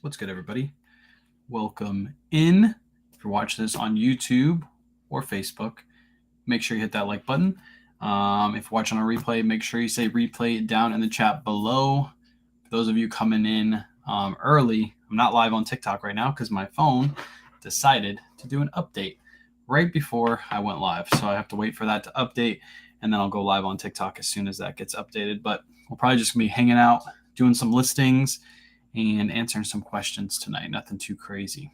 What's good, everybody? Welcome in. If you're watching this on YouTube or Facebook, make sure you hit that like button. If you're watching on a replay, make sure you say replay down in the chat below. For those of you coming in early, I'm not live on TikTok right now because my phone decided to do an update right before I went live. So I have to wait for that to update, and then I'll go live on TikTok as soon as that gets updated. But we'll probably just be hanging out, doing some listings, and answering some questions tonight. Nothing too crazy.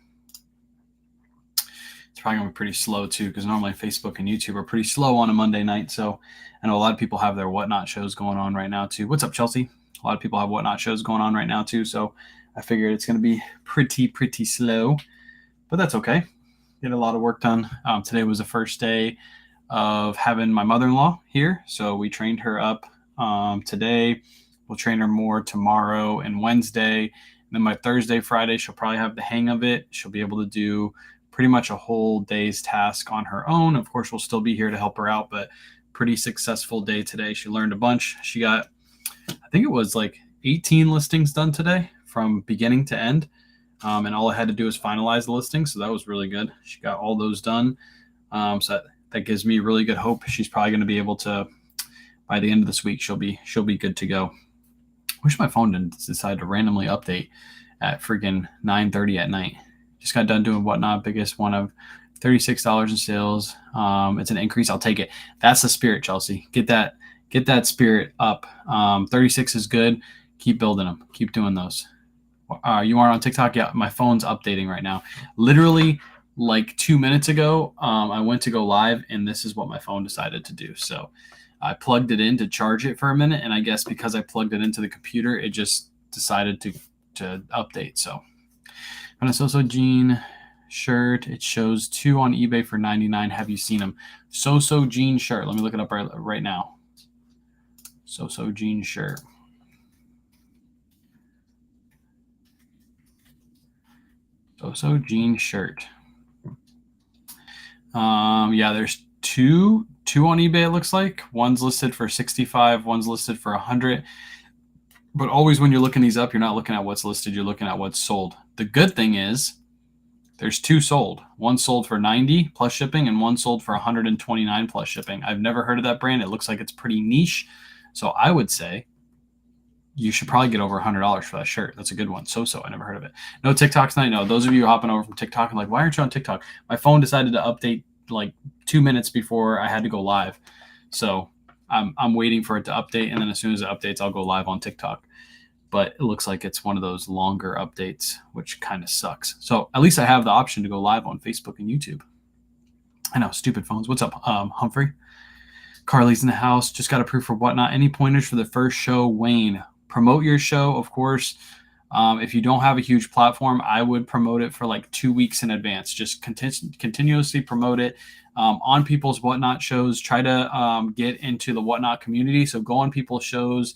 It's probably going to be pretty slow too, because normally Facebook and YouTube are pretty slow on a Monday night. So I know a lot of people have their whatnot shows going on right now too. What's up, Chelsea? A lot of people have whatnot shows going on right now too. So I figured it's going to be pretty slow, but that's okay. Get a lot of work done. Today was the first day of having my mother-in-law here. So we trained her up today. We'll train her more tomorrow and Wednesday. And then by Thursday, Friday, she'll probably have the hang of it. She'll be able to do pretty much a whole day's task on her own. Of course, we'll still be here to help her out, but pretty successful day today. She learned a bunch. She got, I think it was like 18 listings done today from beginning to end. And all I had to do was finalize the listing. So that was really good. She got all those done. So that gives me really good hope. She's probably going to be able to, by the end of this week, she'll be good to go. Wish my phone didn't decide to randomly update at freaking 9:30 at night. Just got done doing whatnot. Biggest one of $36 in sales. It's an increase. I'll take it. That's the spirit, Chelsea. Get that spirit up. 36 is good. Keep building them. Keep doing those. You are on TikTok? Yeah, my phone's updating right now. Literally like 2 minutes ago, I went to go live, and this is what my phone decided to do. So I plugged it in to charge it for a minute, and I guess because I plugged it into the computer, it just decided to update. So on a So-So Jean shirt, it shows 2 on eBay for $99. Have you seen them? So-So Jean shirt. Let me look it up right now. So-So Jean shirt. So-So Jean shirt. Yeah, there's two on eBay, it looks like. One's listed for $65, one's listed for $100. But always when you're looking these up, you're not looking at what's listed, you're looking at what's sold. The good thing is there's 2 sold. One sold for $90 plus shipping, and one sold for $129 plus shipping. I've never heard of that brand. It looks like it's pretty niche. So I would say you should probably get over $100 for that shirt. That's a good one. So-So, I never heard of it. No TikTok tonight. No, those of you hopping over from TikTok and like, why aren't you on TikTok? My phone decided to update like 2 minutes before I had to go live. So I'm waiting for it to update, and then as soon as it updates, I'll go live on TikTok. But it looks like it's one of those longer updates, which kind of sucks. So at least I have the option to go live on Facebook and YouTube. I know, stupid phones. What's up, Humphrey? Carly's in the house. Just got approved for whatnot. Any pointers for the first show, Wayne? Promote your show, of course. If you don't have a huge platform, I would promote it for like 2 weeks in advance. Just continuously promote it on people's whatnot shows. Try to get into the whatnot community. So go on people's shows.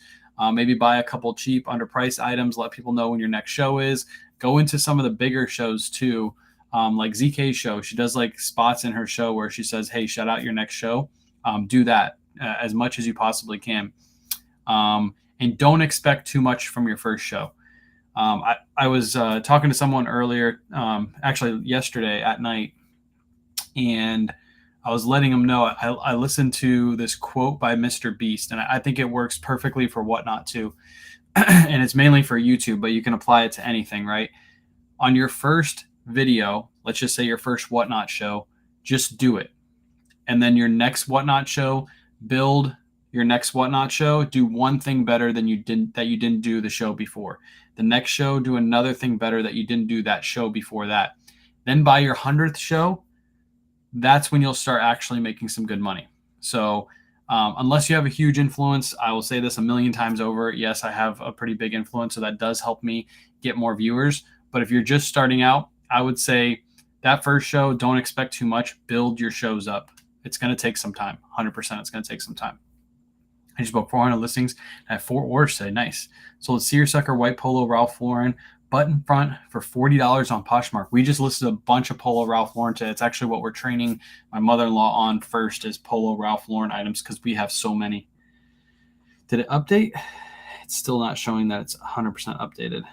Maybe buy a couple cheap underpriced items. Let people know when your next show is. Go into some of the bigger shows too, like ZK's show. She does like spots in her show where she says, "Hey, shout out your next show." Do that as much as you possibly can, and don't expect too much from your first show. I was talking to someone earlier, actually yesterday at night, and I was letting them know I listened to this quote by Mr. Beast, and I think it works perfectly for whatnot too. And it's mainly for YouTube, but you can apply it to anything, right? On your first video, let's just say your first whatnot show, just do it. And then your next whatnot show, build your next whatnot show, do one thing better than you didn't do the show before. The next show, do another thing better that you didn't do that show before that. Then by your 100th show, that's when you'll start actually making some good money. So unless you have a huge influence, I will say this a million times over. Yes, I have a pretty big influence, so that does help me get more viewers. But if you're just starting out, I would say that first show, don't expect too much. Build your shows up. It's going to take some time. 100% it's going to take some time. I just bought 400 listings. I have 4 orders today. Nice. So let's seersucker white polo Ralph Lauren button front for $40 on Poshmark. We just listed a bunch of polo Ralph Lauren today. It's actually what we're training my mother-in-law on first is polo Ralph Lauren items because we have so many. Did it update? It's still not showing that it's 100% updated.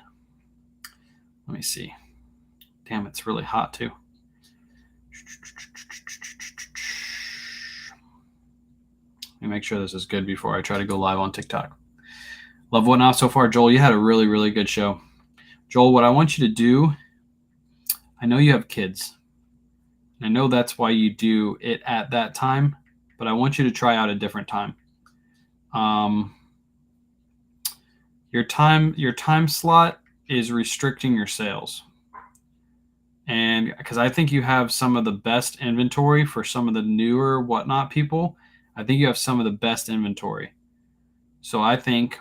Let me see. Damn, it's really hot too. Let me make sure this is good before I try to go live on TikTok. Love What Not so far. Joel, you had a really, really good show. Joel, what I want you to do, I know you have kids. I know that's why you do it at that time, but I want you to try out a different time. Your time slot is restricting your sales. And because I think you have some of the best inventory for some of the newer whatnot people, I think you have some of the best inventory. So I think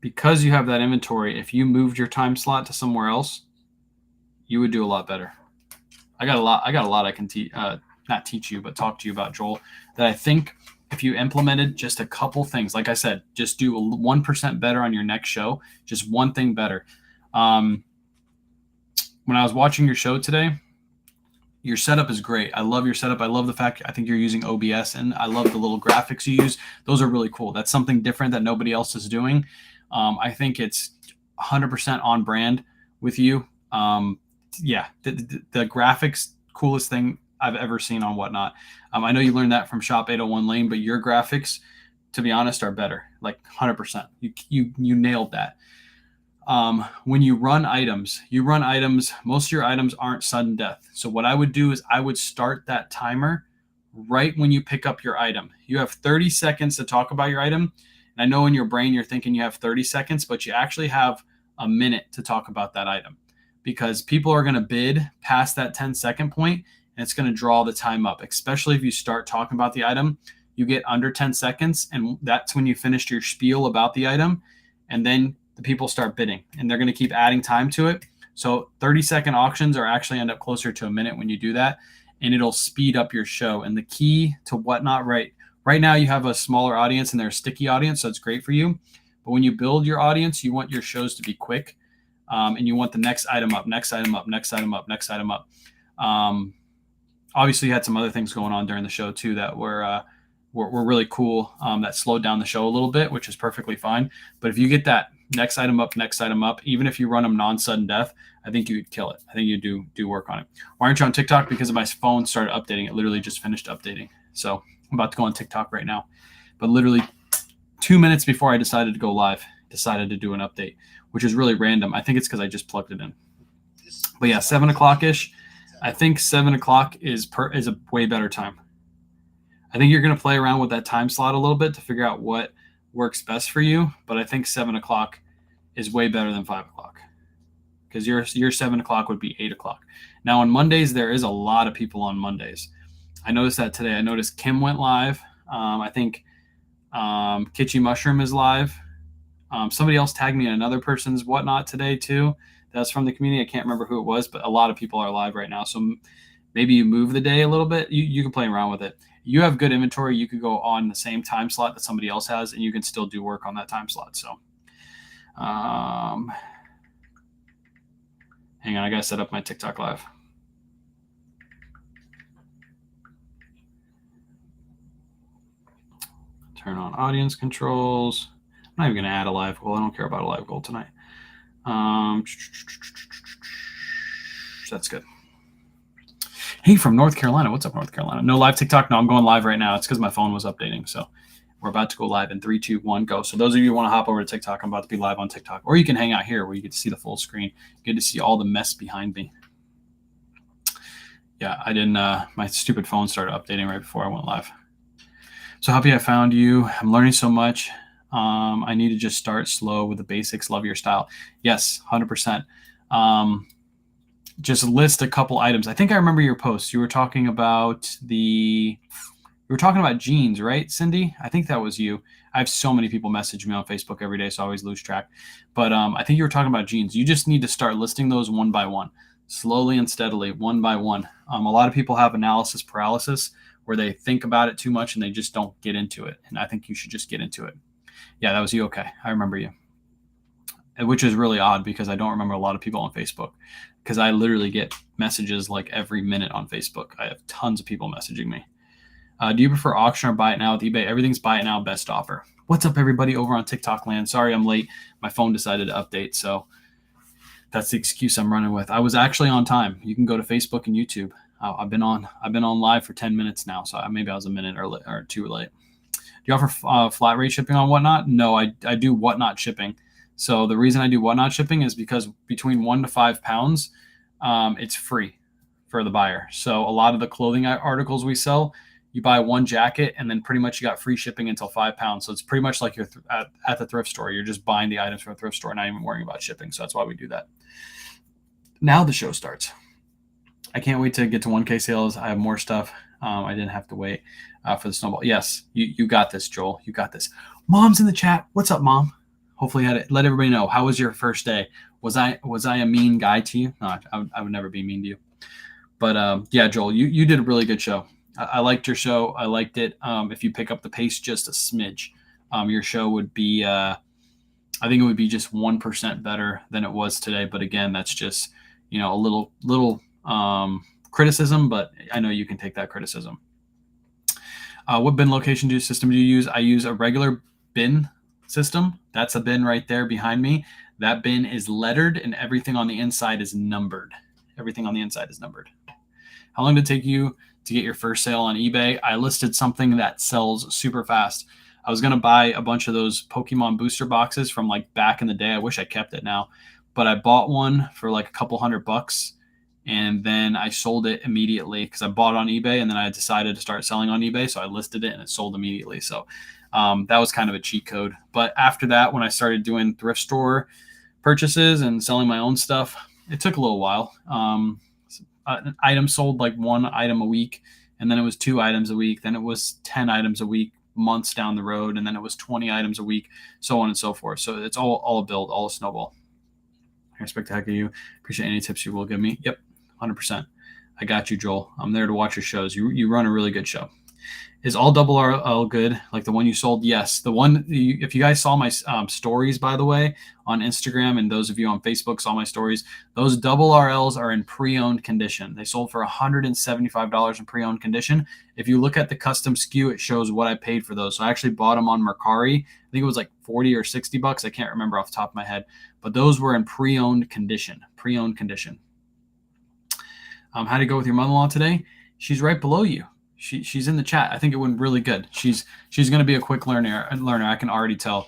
because you have that inventory, if you moved your time slot to somewhere else, you would do a lot better. I got a lot I can not teach you, but talk to you about, Joel, that I think if you implemented just a couple things, like I said, just do 1% better on your next show, just one thing better. When I was watching your show today, your setup is great. I love your setup. I love the fact I think you're using OBS, and I love the little graphics you use. Those are really cool. That's something different that nobody else is doing. I think it's 100% on brand with you. Yeah, the graphics, coolest thing I've ever seen on Whatnot. I know you learned that from Shop 801 Lane, but your graphics, to be honest, are better, like 100%. You nailed that. When you run items, most of your items aren't sudden death. So what I would do is I would start that timer right when you pick up your item. You have 30 seconds to talk about your item. And I know in your brain you're thinking you have 30 seconds, but you actually have a minute to talk about that item, because people are going to bid past that 10-second point, and it's going to draw the time up, especially if you start talking about the item. You get under 10 seconds, and that's when you finished your spiel about the item, and then the people start bidding, and they're going to keep adding time to it. So 30-second auctions are actually end up closer to a minute when you do that, and it'll speed up your show. And the key to Whatnot, right now you have a smaller audience and they're a sticky audience, so it's great for you. But when you build your audience, you want your shows to be quick, and you want the next item up, next item up, next item up, next item up. Obviously, you had some other things going on during the show too that were really cool, that slowed down the show a little bit, which is perfectly fine. But if you get that next item up, even if you run them non-sudden death, I think you'd kill it. I think you do work on it. Why aren't you on TikTok? Because my phone started updating. It literally just finished updating. So I'm about to go on TikTok right now. But literally 2 minutes before I decided to go live, decided to do an update, which is really random. I think it's because I just plugged it in. But yeah, 7 o'clock-ish. I think 7 o'clock is a way better time. I think you're going to play around with that time slot a little bit to figure out what works best for you. But I think 7 o'clock is way better than 5 o'clock, because your 7 o'clock would be 8 o'clock. Now on Mondays, there is a lot of people on Mondays. I noticed that today. I noticed Kim went live. I think Kitschy Mushroom is live. Somebody else tagged me in another person's Whatnot today too. That's from the community. I can't remember who it was, but a lot of people are live right now. So maybe you move the day a little bit. You can play around with it. You have good inventory. You could go on the same time slot that somebody else has, and you can still do work on that time slot. So hang on. I got to set up my TikTok live. Turn on audience controls. I'm not even going to add a live goal. I don't care about a live goal tonight. That's good. Hey, from North Carolina. What's up, North Carolina? No live TikTok? No, I'm going live right now. It's because my phone was updating. So we're about to go live in 3, 2, 1, go. So those of you who want to hop over to TikTok, I'm about to be live on TikTok. Or you can hang out here where you get to see the full screen. You get to see all the mess behind me. Yeah, I didn't. My stupid phone started updating right before I went live. So happy I found you. I'm learning so much. I need to just start slow with the basics. Love your style. Yes, 100%. Just list a couple items. I think I remember your post. You were talking about jeans, right, Cindy? I think that was you. I have so many people message me on Facebook every day, so I always lose track. But I think you were talking about jeans. You just need to start listing those one by one, slowly and steadily, one by one. A lot of people have analysis paralysis, where they think about it too much and they just don't get into it. And I think you should just get into it. Yeah, that was you. Okay, I remember you. Which is really odd because I don't remember a lot of people on Facebook, because I literally get messages like every minute on Facebook. I have tons of people messaging me. Do you prefer auction or buy it now with eBay? Everything's buy it now, best offer. What's up, everybody over on TikTok land? Sorry I'm late. My phone decided to update. So That's the excuse I'm running with. I was actually on time. You can go to Facebook and YouTube. I've been on live for 10 minutes now, so maybe I was a minute or two late. Do you offer flat rate shipping on Whatnot? No, I do Whatnot shipping. So the reason I do Whatnot shipping is because between 1 to 5 pounds, it's free for the buyer. So a lot of the clothing articles we sell, you buy one jacket and then pretty much you got free shipping until 5 pounds. So it's pretty much like you're at the thrift store. You're just buying the items from a thrift store, not even worrying about shipping. So that's why we do that. Now the show starts. I can't wait to get to 1K sales. I have more stuff. I didn't have to wait for the snowball. Yes, you got this, Joel. You got this. Mom's in the chat. What's up, Mom? Hopefully, let everybody know. How was your first day? Was I a mean guy to you? No, I would never be mean to you. But yeah, Joel, you did a really good show. I liked your show. I liked it. If you pick up the pace just a smidge, your show would be, I think it would be just 1% better than it was today. But again, that's just, a little criticism, but I know you can take that criticism. What bin location system do you use? I use a regular bin system. That's a bin right there behind me. That bin is lettered and everything on the inside is numbered. Everything on the inside is numbered. How long did it take you to get your first sale on eBay? I listed something that sells super fast. I was going to buy a bunch of those Pokemon booster boxes from like back in the day. I wish I kept it now, but I bought one for like a couple $100 and then I sold it immediately because I bought it on eBay and then I decided to start selling on eBay. So I listed it and it sold immediately. So that was kind of a cheat code. But after that, when I started doing thrift store purchases and selling my own stuff, it took a little while. An item sold like 1 item a week, and then it was 2 items a week. Then it was 10 items a week months down the road, and then it was 20 items a week, so on and so forth. So it's all a build, all a snowball. I respect the heck of you. Appreciate any tips you will give me. Yep, 100%. I got you, Joel. I'm there to watch your shows. You run a really good show. Is all double RL good? Like the one you sold? Yes. The one, if you guys saw my stories, by the way, on Instagram, and those of you on Facebook saw my stories, those double RLs are in pre-owned condition. They sold for $175 in pre-owned condition. If you look at the custom SKU, it shows what I paid for those. So I actually bought them on Mercari. I think it was like 40 or $60. I can't remember off the top of my head, but those were in pre-owned condition. Pre-owned condition. How to go with your mother-in-law today? She's right below you. She's in the chat. I think it went really good. She's going to be a quick learner. I can already tell.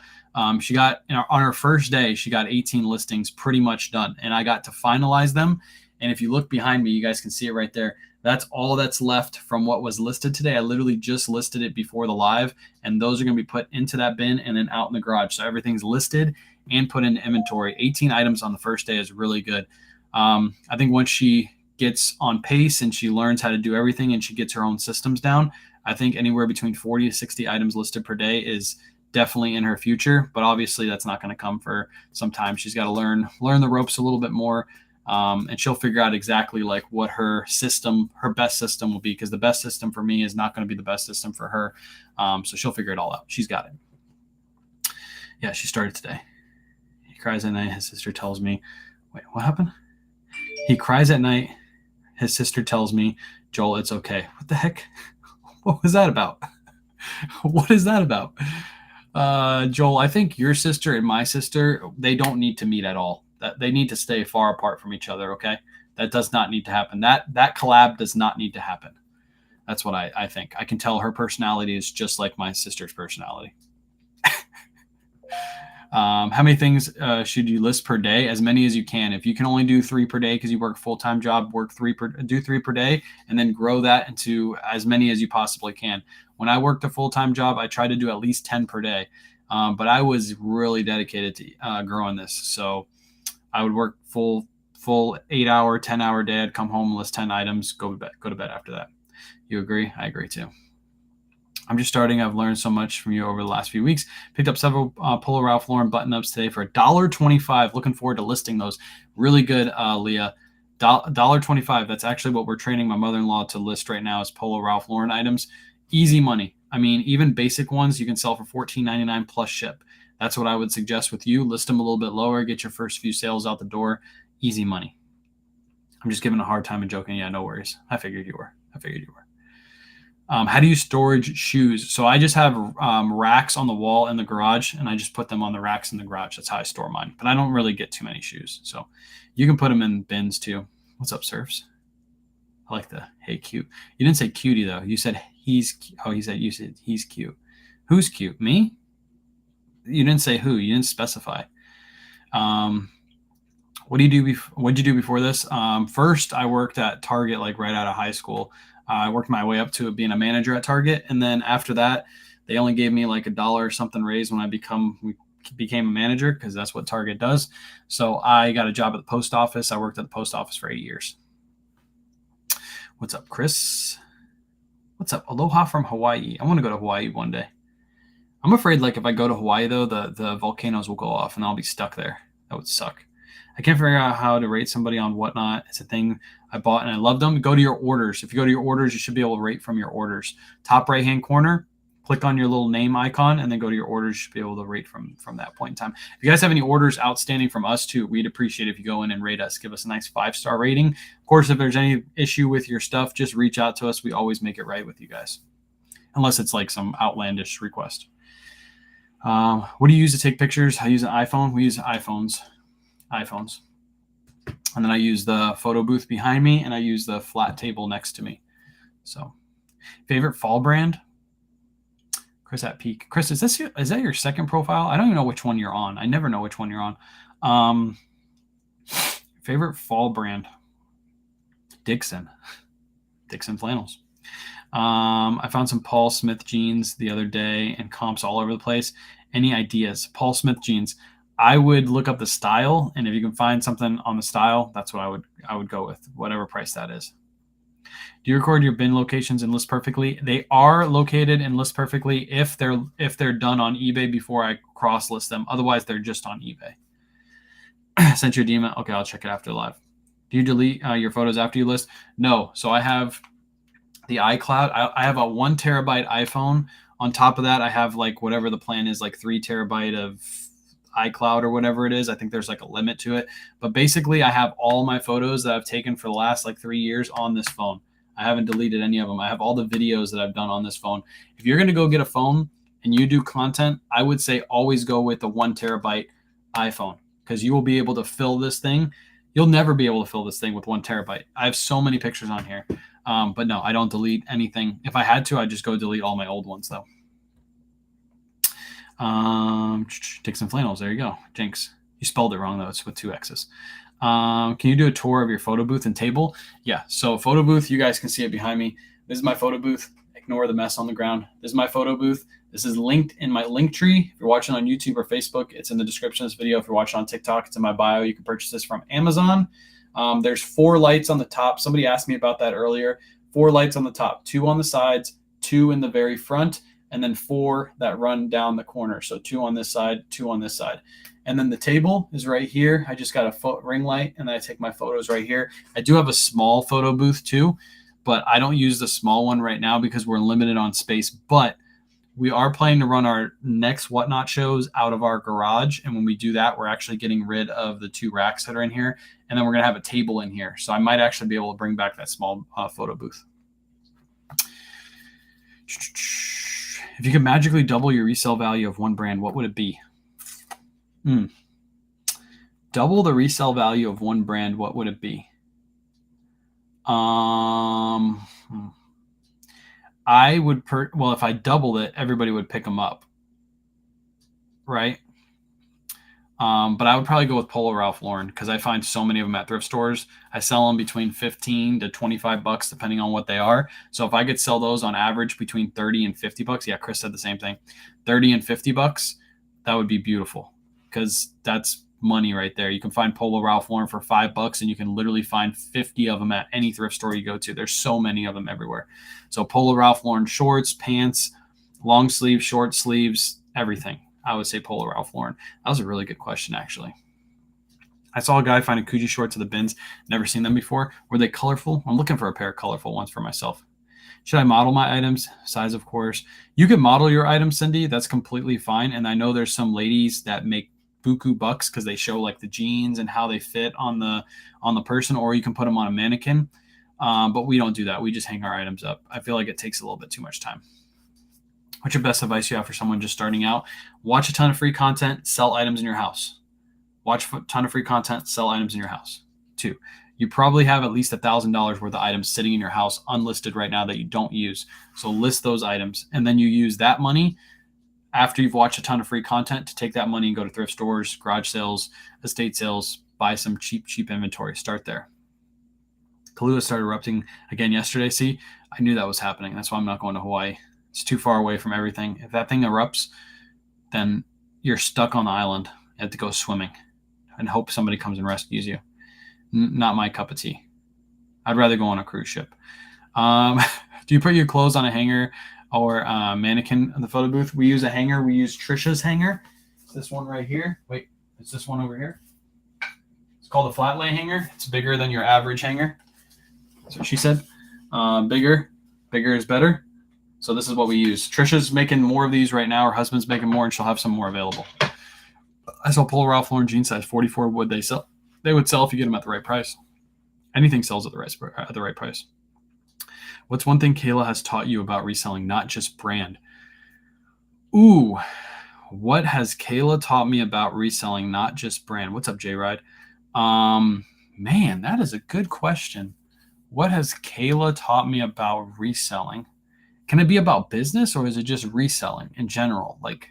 She got on her first day, she got 18 listings pretty much done, and I got to finalize them. And if you look behind me, you guys can see it right there. That's all that's left from what was listed today. I literally just listed it before the live, and those are going to be put into that bin and then out in the garage. So everything's listed and put into inventory. 18 items on the first day is really good. I think once she gets on pace and she learns how to do everything and she gets her own systems down, I think anywhere between 40 to 60 items listed per day is definitely in her future. But obviously that's not going to come for some time. She's got to learn the ropes a little bit more. And she'll figure out exactly like what her best system will be, because the best system for me is not going to be the best system for her. So she'll figure it all out. She's got it. Yeah, she started today. He cries at night. His sister tells me, wait, what happened? He cries at night. His sister tells me, Joel, it's okay. What the heck? What was that about? What is that about? Joel, I think your sister and my sister, they don't need to meet at all. They need to stay far apart from each other, okay? That does not need to happen. That collab does not need to happen. That's what I think. I can tell her personality is just like my sister's personality. How many things should you list per day? As many as you can. If you can only do 3 per day because you work a full-time job, do 3 per day, and then grow that into as many as you possibly can. When I worked a full-time job, I tried to do at least 10 per day, but I was really dedicated to growing this. So I would work full 8-hour, 10-hour day. I'd come home, list 10 items, go to bed after that. You agree? I agree too. I'm just starting. I've learned so much from you over the last few weeks. Picked up several Polo Ralph Lauren button-ups today for $1.25. Looking forward to listing those. Really good, Leah. $1.25. That's actually what we're training my mother-in-law to list right now is Polo Ralph Lauren items. Easy money. I mean, even basic ones you can sell for $14.99 plus ship. That's what I would suggest with you. List them a little bit lower. Get your first few sales out the door. Easy money. I'm just giving a hard time and joking. Yeah, no worries. I figured you were. How do you storage shoes? So I just have racks on the wall in the garage, and I just put them on the racks in the garage. That's how I store mine. But I don't really get too many shoes. So you can put them in bins too. What's up, Surfs? I like the hey cute. You didn't say cutie though. You said he's. Oh, you said he's cute. Who's cute? Me? You didn't say who. You didn't specify. What do you do? What did you do before this? First, I worked at Target like right out of high school. I worked my way up to being a manager at Target, and then after that, they only gave me like $1 or something raise when I became a manager because that's what Target does. So I got a job at the post office. I worked at the post office for 8 years. What's up, Chris? What's up? Aloha from Hawaii. I want to go to Hawaii one day. I'm afraid like if I go to Hawaii though, the volcanoes will go off and I'll be stuck there. That would suck. I can't figure out how to rate somebody on Whatnot. It's a thing I bought and I love them. Go to your orders. If you go to your orders, you should be able to rate from your orders. Top right-hand corner, click on your little name icon and then go to your orders. You should be able to rate from that point in time. If you guys have any orders outstanding from us too, we'd appreciate if you go in and rate us. Give us a nice 5-star rating. Of course, if there's any issue with your stuff, just reach out to us. We always make it right with you guys. Unless it's like some outlandish request. What do you use to take pictures? I use an iPhone. We use iPhones. And then I use the photo booth behind me and I use the flat table next to me. So favorite fall brand? Chris at Peak. Chris, is that your second profile? I don't even know which one you're on. I never know which one you're on. Favorite fall brand? Dixon flannels. I found some Paul Smith jeans the other day and comps all over the place. Any ideas? Paul Smith jeans. I would look up the style, and if you can find something on the style, that's what I would go with, whatever price that is. Do you record your bin locations in List Perfectly? They are located in List Perfectly if they're done on eBay before I cross list them. Otherwise, they're just on eBay. Sent you a DM. Okay, I'll check it after live. Do you delete your photos after you list? No. So I have the iCloud. I have a 1 terabyte iPhone. On top of that, I have like whatever the plan is, like 3 terabyte of iCloud or whatever it is. I think there's like a limit to it. But basically, I have all my photos that I've taken for the last like 3 years on this phone. I haven't deleted any of them. I have all the videos that I've done on this phone. If you're going to go get a phone and you do content, I would say always go with the 1 terabyte iPhone because you will be able to fill this thing. You'll never be able to fill this thing with 1 terabyte. I have so many pictures on here. But no, I don't delete anything. If I had to, I'd just go delete all my old ones though. Dixon flannels. There you go. Jinx. You spelled it wrong though. It's with 2 X's. Can you do a tour of your photo booth and table? Yeah. So photo booth, you guys can see it behind me. This is my photo booth. Ignore the mess on the ground. This is my photo booth. This is linked in my link tree. If you're watching on YouTube or Facebook, it's in the description of this video. If you're watching on TikTok, it's in my bio. You can purchase this from Amazon. There's 4 lights on the top. Somebody asked me about that earlier. 4 lights on the top, 2 on the sides, 2 in the very front, and then 4 that run down the corner. So 2 on this side, 2 on this side. And then the table is right here. I just got a ring light, and then I take my photos right here. I do have a small photo booth too, but I don't use the small one right now because we're limited on space. But we are planning to run our next Whatnot shows out of our garage. And when we do that, we're actually getting rid of the 2 racks that are in here. And then we're going to have a table in here. So I might actually be able to bring back that small photo booth. If you could magically double your resale value of one brand, what would it be? Double the resale value of one brand, what would it be? I would well, if I doubled it, everybody would pick them up, right? But I would probably go with Polo Ralph Lauren because I find so many of them at thrift stores. I sell them between 15 to 25 bucks depending on what they are. So if I could sell those on average between 30 and 50 bucks, yeah, Chris said the same thing, 30 and 50 bucks, that would be beautiful because that's money right there. You can find Polo Ralph Lauren for $5 and you can literally find 50 of them at any thrift store you go to. There's so many of them everywhere. So Polo Ralph Lauren shorts, pants, long sleeves, short sleeves, everything. I would say Polo Ralph Lauren. That was a really good question, actually. I saw a guy find a Coogee shorts in the bins. Never seen them before. Were they colorful? I'm looking for a pair of colorful ones for myself. Should I model my items? Size, of course. You can model your items, Cindy. That's completely fine. And I know there's some ladies that make buku bucks because they show like the jeans and how they fit on the person, or you can put them on a mannequin. But we don't do that. We just hang our items up. I feel like it takes a little bit too much time. What's your best advice you have for someone just starting out? Watch a ton of free content, sell items in your house. Watch a ton of free content, sell items in your house. 2, you probably have at least $1,000 worth of items sitting in your house unlisted right now that you don't use. So list those items, and then you use that money after you've watched a ton of free content to take that money and go to thrift stores, garage sales, estate sales, buy some cheap inventory. Start there. Kahlua started erupting again yesterday. See, I knew that was happening. That's why I'm not going to Hawaii. It's too far away from everything. If that thing erupts, then you're stuck on the island. You have to go swimming and hope somebody comes and rescues you. Not my cup of tea. I'd rather go on a cruise ship. Do you put your clothes on a hanger or a mannequin in the photo booth? We use a hanger. We use Trisha's hanger. It's this one right here. Wait, it's this one over here. It's called a flat lay hanger. It's bigger than your average hanger. That's what she said. Bigger is better. So this is what we use. Trisha's making more of these right now. Her husband's making more, and she'll have some more available. I saw Polo Ralph Lauren jean size 44. Would they sell? They would sell if you get them at the right price. Anything sells at the right price. What's one thing Kayla has taught you about reselling, not just brand? Ooh, what has Kayla taught me about reselling, not just brand? What's up, J-Ride? Man, that is a good question. What has Kayla taught me about reselling? Can it be about business, or is it just reselling in general? Like,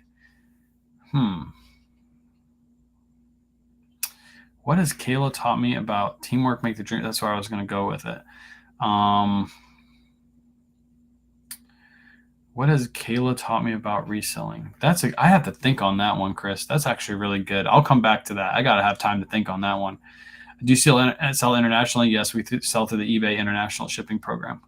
what has Kayla taught me about teamwork make the dream? That's where I was going to go with it. What has Kayla taught me about reselling? I have to think on that one, Chris. That's actually really good. I'll come back to that. I got to have time to think on that one. Do you sell internationally? Yes, we sell through the eBay international shipping program.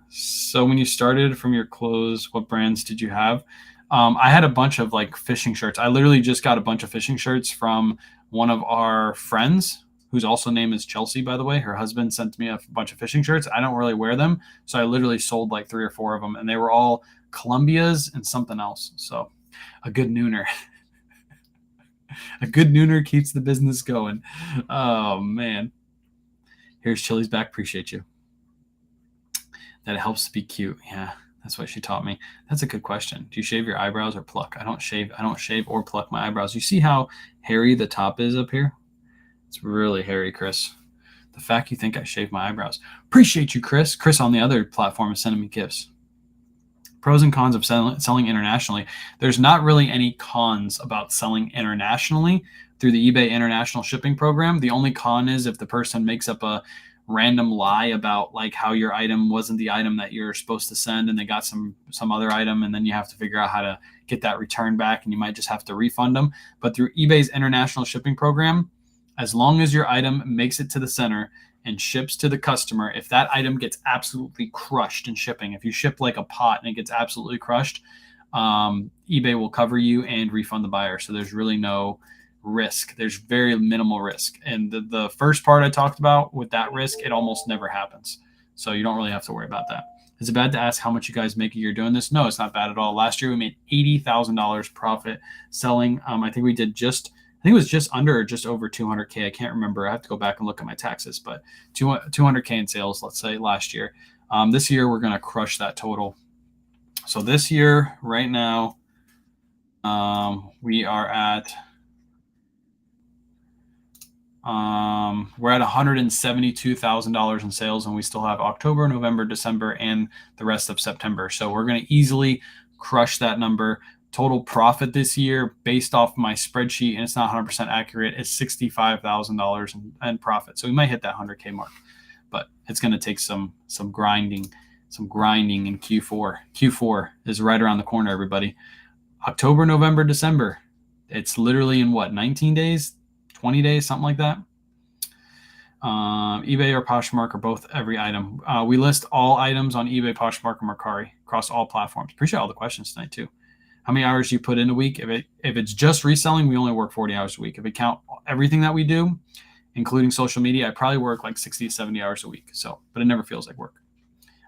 So when you started from your clothes, what brands did you have? I had a bunch of like fishing shirts. I literally just got a bunch of fishing shirts from one of our friends, whose also name is Chelsea, by the way. Her husband sent me a bunch of fishing shirts. I don't really wear them, so I literally sold like 3 or 4 of them, and they were all Columbia's and something else. So a good nooner. A good nooner keeps the business going. Oh, man. Here's Chili's back. Appreciate you. That it helps to be cute. Yeah, that's what she taught me. That's a good question. Do you shave your eyebrows or pluck? I don't shave or pluck my eyebrows. You see how hairy the top is up here? It's really hairy, Chris. The fact you think I shave my eyebrows. Appreciate you, Chris. Chris on the other platform is sending me gifts. Pros and cons of selling internationally. There's not really any cons about selling internationally through the eBay international shipping program. The only con is if the person makes up a random lie about like how your item wasn't the item that you're supposed to send, and they got some other item, and then you have to figure out how to get that return back, and you might just have to refund them. But through eBay's international shipping program, as long as your item makes it to the center and ships to the customer, if that item gets absolutely crushed in shipping, if you ship like a pot and it gets absolutely crushed, eBay will cover you and refund the buyer. So there's really no risk. There's very minimal risk. And the first part I talked about with that risk, it almost never happens. So you don't really have to worry about that. Is it bad to ask how much you guys make a year doing this? No, it's not bad at all. Last year we made $80,000 profit selling. I think it was just under or just over 200K. I can't remember. I have to go back and look at my taxes, but 200K in sales, let's say, last year. This year, we're going to crush that total. So this year, right now, we are at we're at $172,000 in sales, and we still have October, November, December, and the rest of September. So we're going to easily crush that number. Total profit this year, based off my spreadsheet, and it's not 100% accurate, is $65,000 in profit. So we might hit that 100K mark, but it's going to take some grinding in Q4. Q4 is right around the corner, everybody. October, November, December. It's literally in what, 19 days, 20 days, something like that. eBay or Poshmark or both every item. We list all items on eBay, Poshmark, and Mercari across all platforms. Appreciate all the questions tonight too. How many hours do you put in a week? If it's just reselling, we only work 40 hours a week. If we count everything that we do, including social media, I probably work like 60 to 70 hours a week. So, but it never feels like work.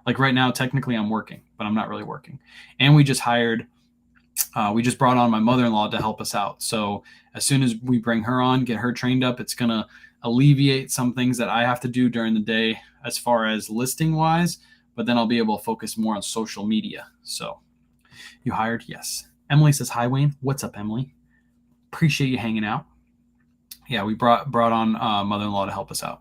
Like right now, technically I'm working, but I'm not really working. And we just we brought on my mother-in-law to help us out. So as soon as we bring her on, get her trained up, it's going to alleviate some things that I have to do during the day as far as listing wise, but then I'll be able to focus more on social media. So you hired? Yes. Emily says, hi, Wayne. What's up, Emily? Appreciate you hanging out. Yeah, we brought on mother-in-law to help us out.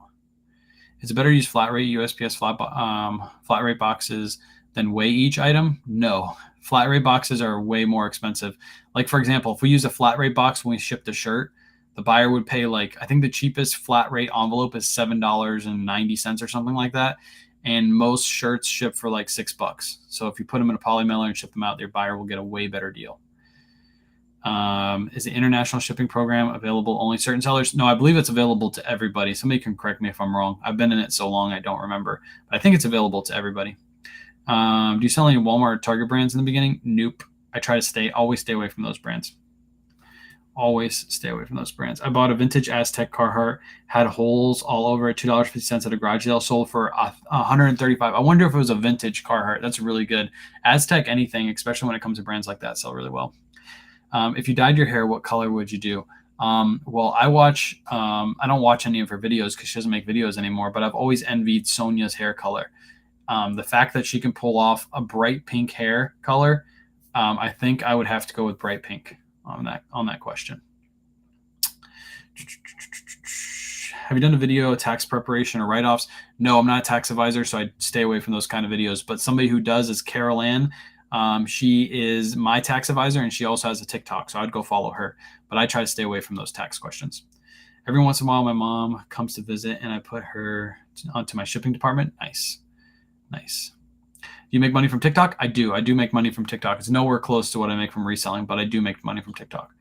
Is it better to use flat rate USPS flat rate boxes than weigh each item? No. Flat rate boxes are way more expensive. Like, for example, if we use a flat rate box when we ship the shirt, the buyer would pay I think the cheapest flat rate envelope is $7.90 or something like that. And most shirts ship for like $6. So if you put them in a poly mailer and ship them out, your buyer will get a way better deal. Is the international shipping program available only certain sellers? No, I believe it's available to everybody. Somebody can correct me if I'm wrong. I've been in it so long, I don't remember. But I think it's available to everybody. Do you sell any Walmart or Target brands in the beginning? Nope. I try to always stay away from those brands. Always stay away from those brands. I bought a vintage Aztec Carhartt, had holes all over it, $2.50 at a garage sale, sold for $135. I wonder if it was a vintage Carhartt. That's really good. Aztec, anything, especially when it comes to brands like that, sell really well. If you dyed your hair, what color would you do? Well, I don't watch any of her videos because she doesn't make videos anymore, but I've always envied Sonia's hair color. The fact that she can pull off a bright pink hair color, I think I would have to go with bright pink on that question. Have you done a video of tax preparation or write-offs? No, I'm not a tax advisor, so I stay away from those kind of videos. But somebody who does is Carol Ann. She is my tax advisor, and she also has a TikTok, so I'd go follow her. But I try to stay away from those tax questions. Every once in a while, my mom comes to visit, and I put her onto my shipping department. Nice. Do you make money from TikTok? I do. I do make money from TikTok. It's nowhere close to what I make from reselling, but I do make money from TikTok.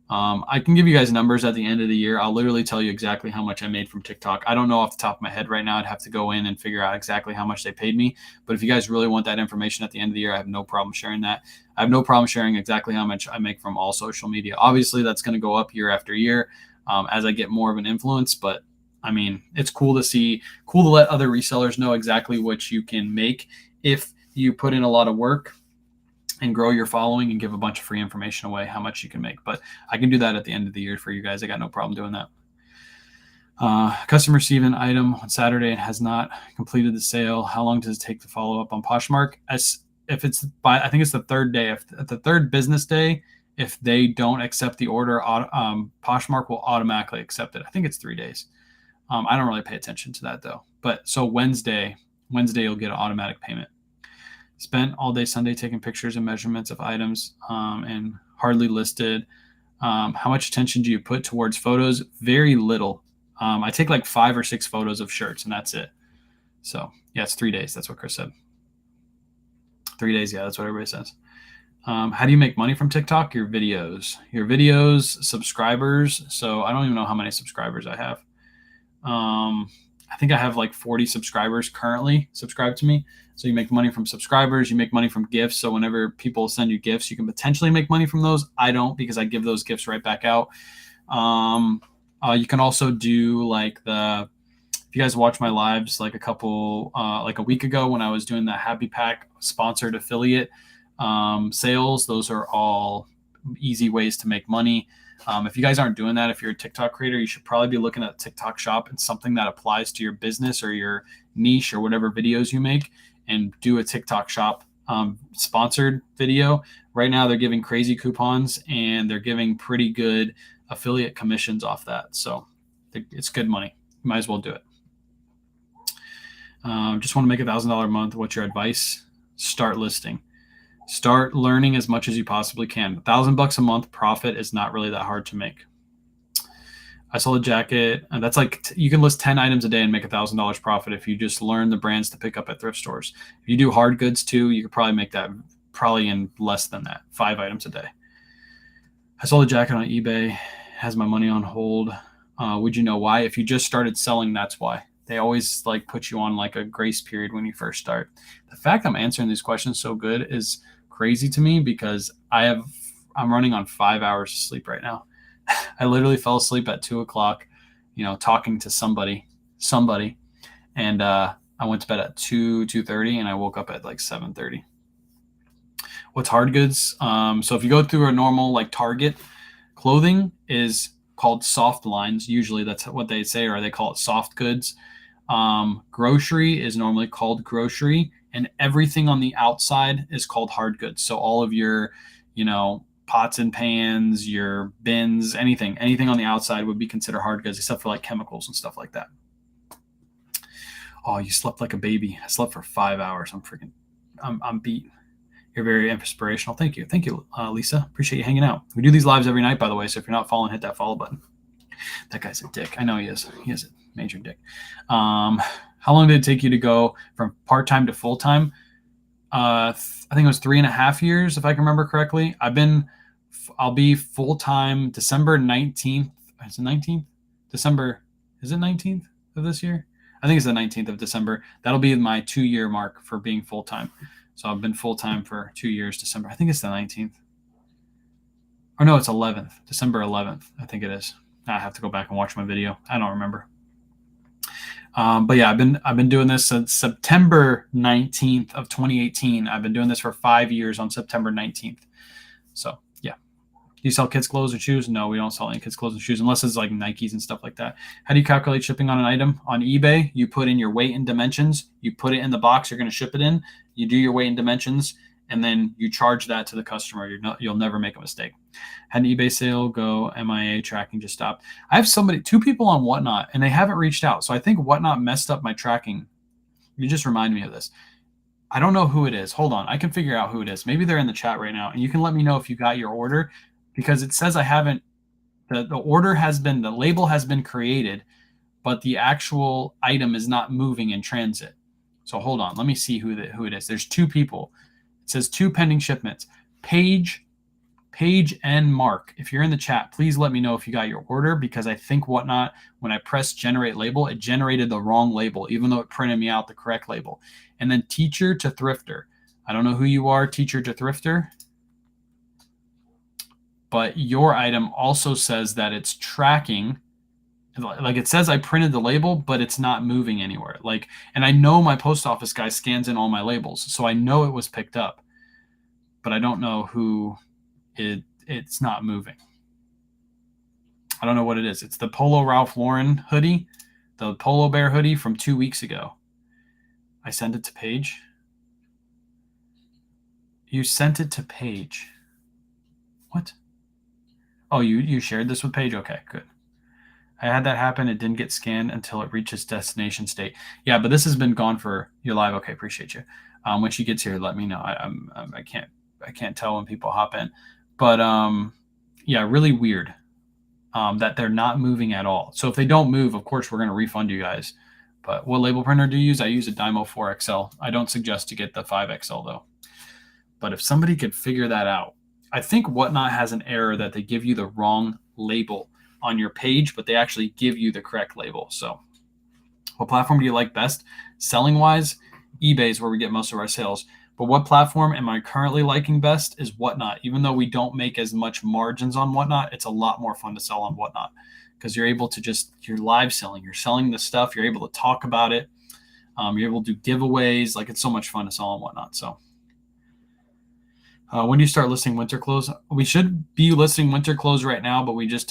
I can give you guys numbers at the end of the year. I'll literally tell you exactly how much I made from TikTok. I don't know off the top of my head right now. I'd have to go in and figure out exactly how much they paid me. But if you guys really want that information at the end of the year, I have no problem sharing that. I have no problem sharing exactly how much I make from all social media. Obviously, that's going to go up year after year as I get more of an influence. But I mean, it's cool to let other resellers know exactly what you can make if you put in a lot of work and grow your following and give a bunch of free information away, how much you can make. But I can do that at the end of the year for you guys. I got no problem doing that. Customer received an item on Saturday and has not completed the sale. How long does it take to follow up on Poshmark? I think it's the third day. If the third business day, if they don't accept the order, Poshmark will automatically accept it. I think it's 3 days. I don't really pay attention to that though. But so Wednesday you'll get an automatic payment. Spent all day Sunday taking pictures and measurements of items and hardly listed. How much attention do you put towards photos? Very little. I take like 5 or 6 photos of shirts and that's it. So yeah, it's 3 days. That's what Chris said. 3 days. Yeah, that's what everybody says. How do you make money from TikTok? Your videos, subscribers. So I don't even know how many subscribers I have. I think I have like 40 subscribers currently subscribed to me. So you make money from subscribers, you make money from gifts. So whenever people send you gifts, you can potentially make money from those. I don't, because I give those gifts right back out. You can also do if you guys watch my lives, like a week ago when I was doing the Happy Pack sponsored affiliate sales, those are all easy ways to make money. If you guys aren't doing that, if you're a TikTok creator, you should probably be looking at TikTok shop and something that applies to your business or your niche or whatever videos you make, and do a TikTok shop sponsored video. Right now they're giving crazy coupons and they're giving pretty good affiliate commissions off that. So it's good money. You might as well do it. Just want to make $1,000 a month. What's your advice? Start listing. Start learning as much as you possibly can. $1,000 a month profit is not really that hard to make. I sold a jacket, and that's you can list 10 items a day and make $1,000 profit if you just learn the brands to pick up at thrift stores. If you do hard goods too, you could probably make that in less than that, 5 items a day. I sold a jacket on eBay, has my money on hold. Would you know why? If you just started selling, that's why. They always put you on a grace period when you first start. The fact I'm answering these questions so good is crazy to me because I'm running on 5 hours of sleep right now. I literally fell asleep at 2:00, talking to somebody, and I went to bed at 2:30, and I woke up at 7:30. What's hard goods? So if you go through a normal Target, clothing is called soft lines. Usually that's what they say, or they call it soft goods. Grocery is normally called grocery, and everything on the outside is called hard goods. So all of your, pots and pans, your bins, anything on the outside would be considered hard goods, except for like chemicals and stuff like that. Oh, you slept like a baby. I slept for 5 hours. I'm beat. You're very inspirational. Thank you, Lisa. Appreciate you hanging out. We do these lives every night, by the way. So if you're not following, hit that follow button. That guy's a dick. I know he is. He is a major dick. How long did it take you to go from part-time to full-time? I think it was 3.5 years, if I can remember correctly. I'll be full-time December 19th. Is it 19th? December, is it 19th of this year? I think it's the 19th of December. That'll be my 2-year mark for being full-time. So I've been full-time for 2 years, December. I think it's the 19th. Or no, it's 11th. December 11th, I think it is. I have to go back and watch my video. I don't remember. But yeah, I've been doing this since September 19th of 2018. I've been doing this for 5 years on September 19th. So yeah. Do you sell kids' clothes or shoes? No, we don't sell any kids' clothes and shoes unless it's like Nikes and stuff like that. How do you calculate shipping on an item? On eBay, you put in your weight and dimensions. You put it in the box you're going to ship it in. You do your weight and dimensions, and then you charge that to the customer. You'll never make a mistake. Had an eBay sale go MIA, tracking just stopped. I have 2 people on Whatnot, and they haven't reached out. So I think Whatnot messed up my tracking. You just remind me of this. I don't know who it is. Hold on. I can figure out who it is. Maybe they're in the chat right now, and you can let me know if you got your order, because it says I haven't. The order has been, the label has been created, but the actual item is not moving in transit. So hold on. Let me see who it is. There's 2 people. It says 2 pending shipments. Paige and Mark. If you're in the chat, please let me know if you got your order, because I think Whatnot, when I pressed generate label, it generated the wrong label, even though it printed me out the correct label. And then teacher to thrifter. I don't know who you are, teacher to thrifter, but your item also says that it's tracking. Like it says I printed the label, but it's not moving anywhere. And I know my post office guy scans in all my labels, so I know it was picked up, but I don't know who it's not moving. I don't know what it is. It's the Polo Ralph Lauren hoodie, the Polo Bear hoodie from 2 weeks ago. I sent it to Paige. You sent it to Paige. What? Oh, you shared this with Paige? Okay, good. I had that happen. It didn't get scanned until it reaches destination state. Yeah, but this has been gone for your live. Okay, appreciate you. When she gets here, let me know. I can't tell when people hop in, but yeah, really weird that they're not moving at all. So if they don't move, of course we're going to refund you guys. But what label printer do you use? I use a Dymo 4XL. I don't suggest to get the 5XL though. But if somebody could figure that out, I think Whatnot has an error that they give you the wrong label on your page, but they actually give you the correct label. So what platform do you like best? Selling wise, eBay is where we get most of our sales. But what platform am I currently liking best is Whatnot. Even though we don't make as much margins on Whatnot, it's a lot more fun to sell on Whatnot, because you're able to you're live selling. You're selling the stuff. You're able to talk about it. You're able to do giveaways. It's so much fun to sell on Whatnot. So when do you start listing winter clothes? We should be listing winter clothes right now, but we just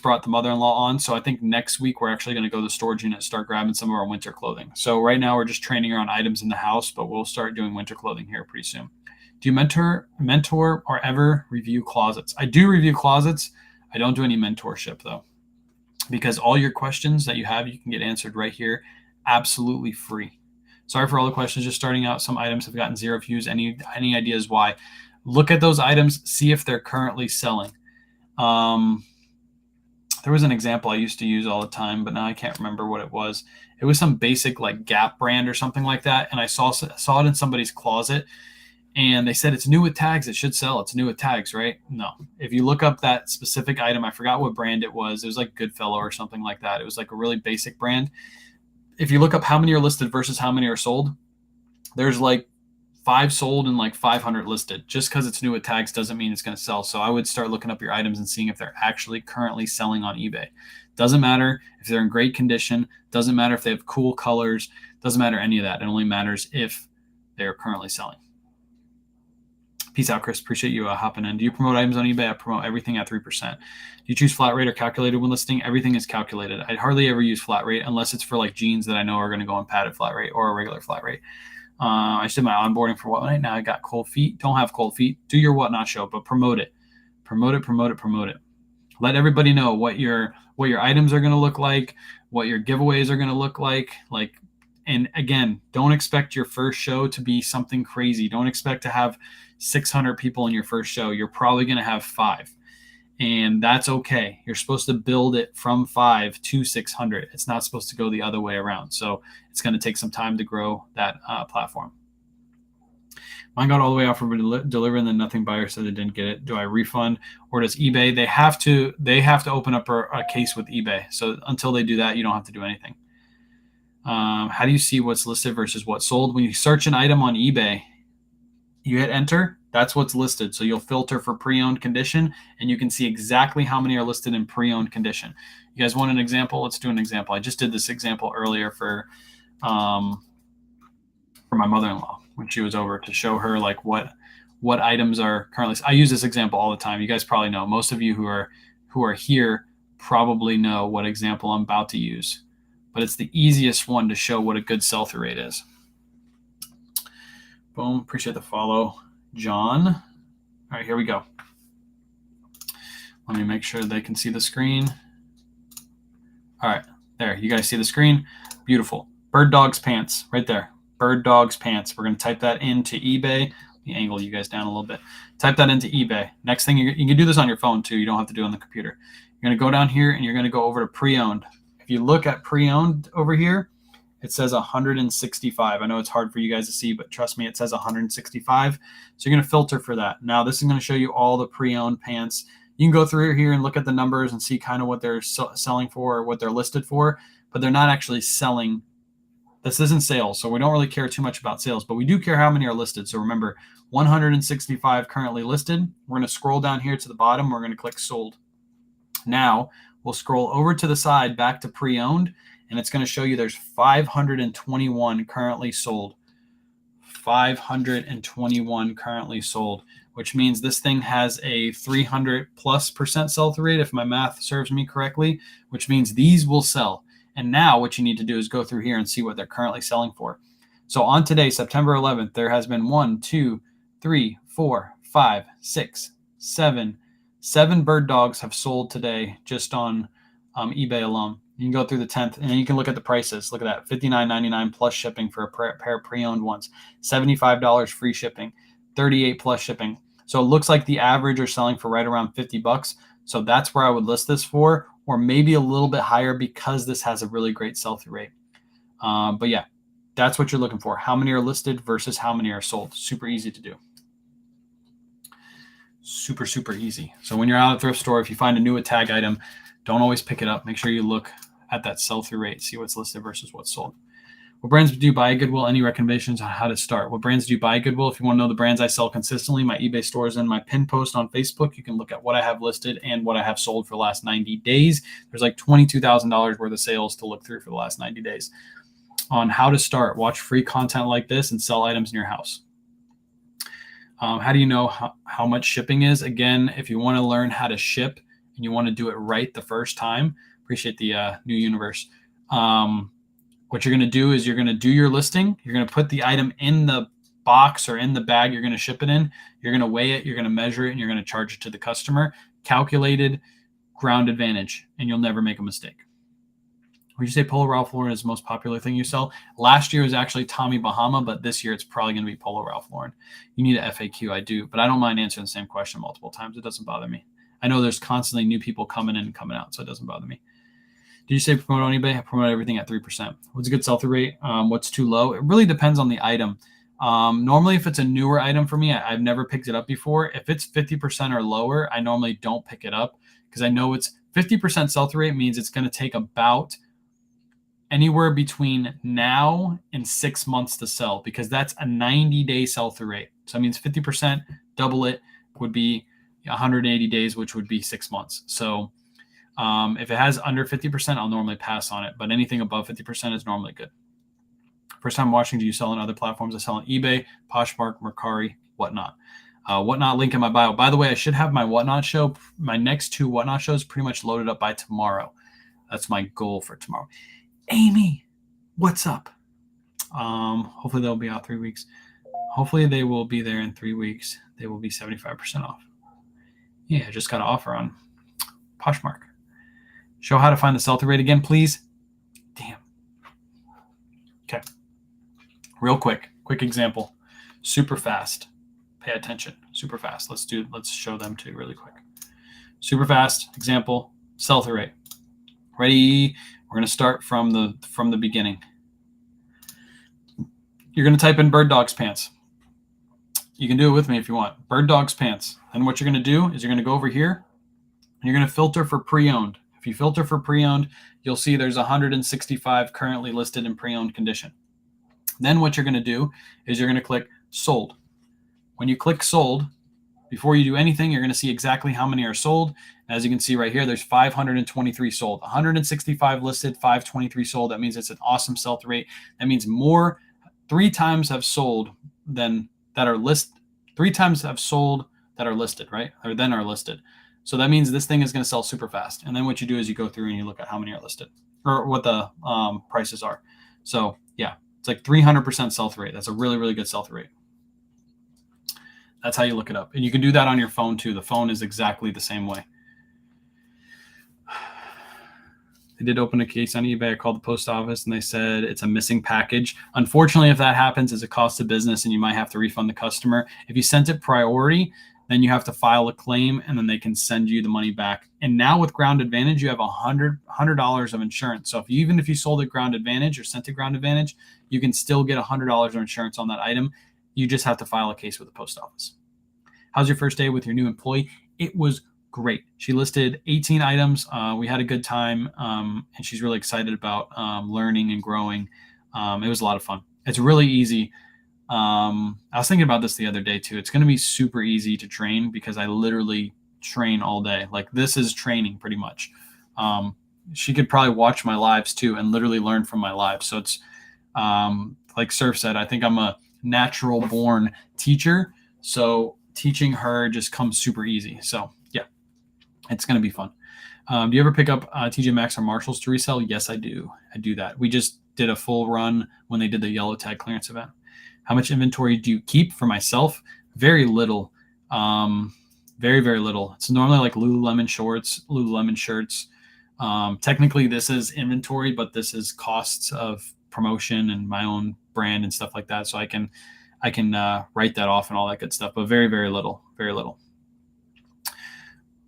brought the mother-in-law on. So I think next week we're actually going to go to the storage unit and start grabbing some of our winter clothing. So right now we're just training her on items in the house, but we'll start doing winter clothing here pretty soon. Do you mentor or ever review closets? I do review closets. I don't do any mentorship though, because all your questions that you have, you can get answered right here, absolutely free. Sorry for all the questions. Just starting out. Some items have gotten 0 views. Any ideas why? Look at those items. See if they're currently selling. There was an example I used to use all the time, but now I can't remember what it was. It was some basic like Gap brand or something like that, and I saw it in somebody's closet, and they said it's new with tags. It should sell. It's new with tags, right? No. If you look up that specific item, I forgot what brand it was. It was like Goodfellow or something like that. It was like a really basic brand. If you look up how many are listed versus how many are sold, there's like 5 sold and like 500 listed. Just because it's new with tags doesn't mean it's going to sell. So I would start looking up your items and seeing if they're actually currently selling on eBay. Doesn't matter if they're in great condition. Doesn't matter if they have cool colors. Doesn't matter any of that. It only matters if they're currently selling. Peace out, Chris. Appreciate you hopping in. Do you promote items on eBay? I promote everything at 3%. Do you choose flat rate or calculated when listing? Everything is calculated. I'd hardly ever use flat rate unless it's for like jeans that I know are going to go on padded flat rate or a regular flat rate. I just did my onboarding for Whatnot. Now I got cold feet. Don't have cold feet. Do your Whatnot show, but promote it. Promote it. Let everybody know what your items are going to look like, what your giveaways are going to look like. And again, don't expect your first show to be something crazy. Don't expect to have 600 people in your first show. You're probably going to have 5. And that's okay. You're supposed to build it from 5 to 600. It's not supposed to go the other way around. So it's going to take some time to grow that platform. Mine got all the way out for deliver, and then nothing buyer said they didn't get it. Do I refund, or does eBay? They have to open up a case with eBay. So until they do that, you don't have to do anything. How do you see what's listed versus what's sold? When you search an item on eBay, you hit enter, that's what's listed. So you'll filter for pre-owned condition, and you can see exactly how many are listed in pre-owned condition. You guys want an example? Let's do an example. I just did this example earlier for my mother-in-law when she was over, to show her like what items are currently. I use this example all the time. You guys probably know. Most of you who are here probably know what example I'm about to use. But it's the easiest one to show what a good sell-through rate is. Boom. Appreciate the follow, John. All right, here we go. Let me make sure they can see the screen. All right, there. You guys see the screen? Beautiful. Bird Dogs Pants right there. Bird Dogs Pants. We're going to type that into eBay. Let me angle you guys down a little bit. Type that into eBay. Next thing, you can do this on your phone too. You don't have to do it on the computer. You're going to go down here and you're going to go over to pre-owned. If you look at pre-owned over here, it says 165. I know it's hard for you guys to see, but trust me, it says 165. So you're going to filter for that. Now this is going to show you all the pre-owned pants. You can go through here and look at the numbers and see kind of what they're selling for, or what they're listed for, but they're not actually selling. This isn't sales, so we don't really care too much about sales, but we do care how many are listed. So remember, 165 currently listed. We're going to scroll down here to the bottom. We're going to click sold. Now we'll scroll over to the side back to pre-owned, and it's going to show you there's 521 currently sold. 521 currently sold, which means this thing has a 300+% sell-through rate, if my math serves me correctly, which means these will sell. And now what you need to do is go through here and see what they're currently selling for. So on today, September 11th, there has been 1, 2, 3, 4, 5, 6, 7 bird dogs have sold today just on eBay alone. You can go through the 10th, and then you can look at the prices. Look at that, $59.99 plus shipping for a pair of pre-owned ones, $75 free shipping, $38 plus shipping. So it looks like the average are selling for right around $50. So that's where I would list this for, or maybe a little bit higher, because this has a really great sell-through rate. But yeah, that's what you're looking for. How many are listed versus how many are sold. Super easy to do. Super, super easy. So when you're out at a thrift store, if you find a new tag item, don't always pick it up. Make sure you look at that sell-through rate, see what's listed versus what's sold. What brands do you buy at Goodwill? Any recommendations on how to start? What brands do you buy at Goodwill? If you want to know the brands I sell consistently, my eBay store is in my pin post on Facebook. You can look at what I have listed and what I have sold for the last 90 days. There's like $22,000 worth of sales to look through for the last 90 days. On how to start, watch free content like this and sell items in your house. How do you know how much shipping is? Again, if you want to learn how to ship and you want to do it right the first time, appreciate the new universe. What you're going to do is you're going to do your listing. You're going to put the item in the box or in the bag you're going to ship it in. You're going to weigh it. You're going to measure it, and you're going to charge it to the customer. Calculated ground advantage, and you'll never make a mistake. Would you say Polo Ralph Lauren is the most popular thing you sell? Last year was actually Tommy Bahama, but this year it's probably going to be Polo Ralph Lauren. You need a FAQ. I do, but I don't mind answering the same question multiple times. It doesn't bother me. I know there's constantly new people coming in and coming out, so it doesn't bother me. Did you say promote on eBay? I promote everything at 3%. What's a good sell-through rate? What's too low? It really depends on the item. Normally, if it's a newer item for me, I've never picked it up before. If it's 50% or lower, I normally don't pick it up, because I know it's 50% sell-through rate means it's going to take about anywhere between now and 6 months to sell, because that's a 90-day sell-through rate. So that means 50%, double it, would be 180 days, which would be 6 months. So if it has under 50%, I'll normally pass on it, but anything above 50% is normally good. First time watching, do you sell on other platforms? I sell on eBay, Poshmark, Mercari, whatnot. Whatnot link in my bio. By the way, I should have my Whatnot show. My next 2 Whatnot shows pretty much loaded up by tomorrow. That's my goal for tomorrow. Amy, what's up? Hopefully they'll be out 3 weeks. Hopefully they will be there in 3 weeks. They will be 75% off. Yeah, I just got an offer on Poshmark. Show how to find the sell-through rate again, please. Damn. Okay. Real quick example. Super fast. Pay attention. Super fast. Let's show them too really quick. Super fast example. Sell-through rate. Ready? We're going to start from the beginning. You're going to type in bird dogs pants. You can do it with me if you want. Bird dogs pants. And what you're going to do is you're going to go over here and you're going to filter for pre-owned. If you filter for pre-owned, you'll see there's 165 currently listed in pre-owned condition. Then what you're going to do is you're going to click sold. When you click sold, before you do anything, you're going to see exactly how many are sold. As you can see right here, there's 523 sold. 165 listed, 523 sold. That means it's an awesome sell-through rate. That means 3 times have sold than that are listed. 3 times have sold that are listed, right? Or then are listed. So that means this thing is going to sell super fast. And then what you do is you go through and you look at how many are listed or what the prices are. So yeah, it's like 300% sell-through rate. That's a really, really good sell-through rate. That's how you look it up. And you can do that on your phone too. The phone is exactly the same way. They did open a case on eBay. I called the post office and they said it's a missing package. Unfortunately, if that happens, it's a cost of business and you might have to refund the customer. If you sent it priority, then you have to file a claim and then they can send you the money back. And now with Ground Advantage, you have $100 of insurance. So even if you sold at Ground Advantage or sent to Ground Advantage, you can still get $100 of insurance on that item. You just have to file a case with the post office. How's your first day with your new employee? It was great. She listed 18 items. We had a good time, and she's really excited about learning and growing. It was a lot of fun. It's really easy. I was thinking about this the other day too. It's going to be super easy to train because I literally train all day. Like this is training pretty much. She could probably watch my lives too and literally learn from my lives. So it's like Surf said, I think I'm a natural born teacher. So teaching her just comes super easy. So yeah, it's going to be fun. Do you ever pick up TJ Maxx or Marshalls to resell? Yes, I do. I do that. We just did a full run when they did the yellow tag clearance event. How much inventory do you keep? For myself? Very little. Very, very little. It's normally like Lululemon shirts. Technically this is inventory, but this is costs of promotion and my own brand and stuff like that. So I can write that off and all that good stuff, but very, very little, very little.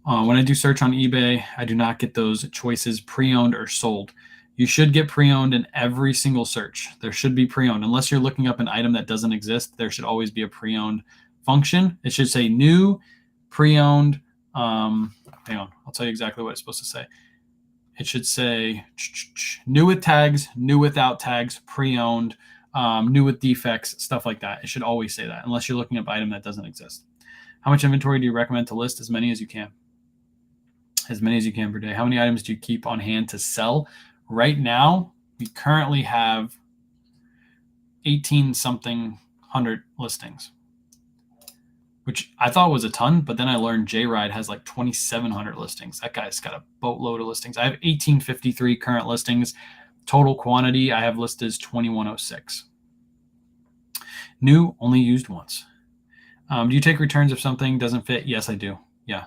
When I do search on eBay, I do not get those choices pre-owned or sold. You should get pre-owned in every single search. There should be pre-owned. Unless you're looking up an item that doesn't exist, there should always be a pre-owned function. It should say new, pre-owned. Hang on, I'll tell you exactly what it's supposed to say. It should say new with tags, new without tags, pre-owned, new with defects, stuff like that. It should always say that unless you're looking up an item that doesn't exist. How much inventory do you recommend to list? As many as you can. As many as you can per day. How many items do you keep on hand to sell? Right now, we currently have 18-something hundred listings, which I thought was a ton, but then I learned J-Ride has like 2,700 listings. That guy's got a boatload of listings. I have 1,853 current listings. Total quantity I have listed is 2,106. New, only used once. Do you take returns if something doesn't fit? Yes, I do. Yeah.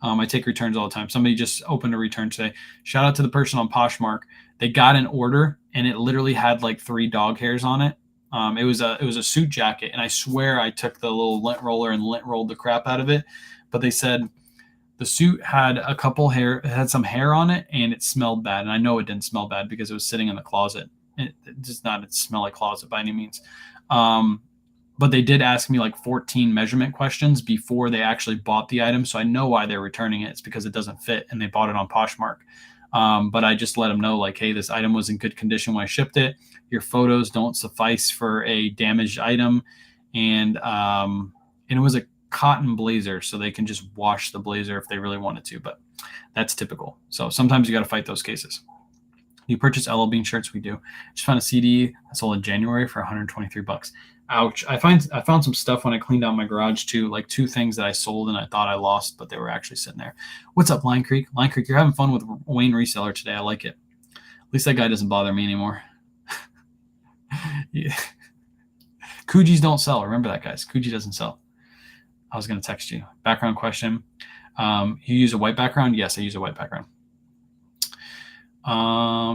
I take returns all the time. Somebody just opened a return today. Shout out to the person on Poshmark. They got an order and it literally had like 3 dog hairs on it. It was a suit jacket, and I swear I took the little lint roller and lint rolled the crap out of it. But they said the suit had some hair on it, and it smelled bad. And I know it didn't smell bad because it was sitting in the closet. It does not smell like closet by any means. But they did ask me like 14 measurement questions before they actually bought the item. So I know why they're returning it. It's because it doesn't fit and they bought it on Poshmark. But I just let them know like, hey, this item was in good condition when I shipped it. Your photos don't suffice for a damaged item. And it was a cotton blazer, so they can just wash the blazer if they really wanted to, but that's typical. So sometimes you got to fight those cases. You purchase LL Bean shirts? We do. Just found a CD that sold in January for $123. Ouch. I found some stuff when I cleaned out my garage too, like 2 things that I sold and I thought I lost, but they were actually sitting there. What's up, Line Creek? Line Creek, you're having fun with Wayne Reseller today. I like it. At least that guy doesn't bother me anymore. Yeah. Coogis don't sell. Remember that, guys. Coogee doesn't sell. I was going to text you. Background question. You use a white background? Yes, I use a white background.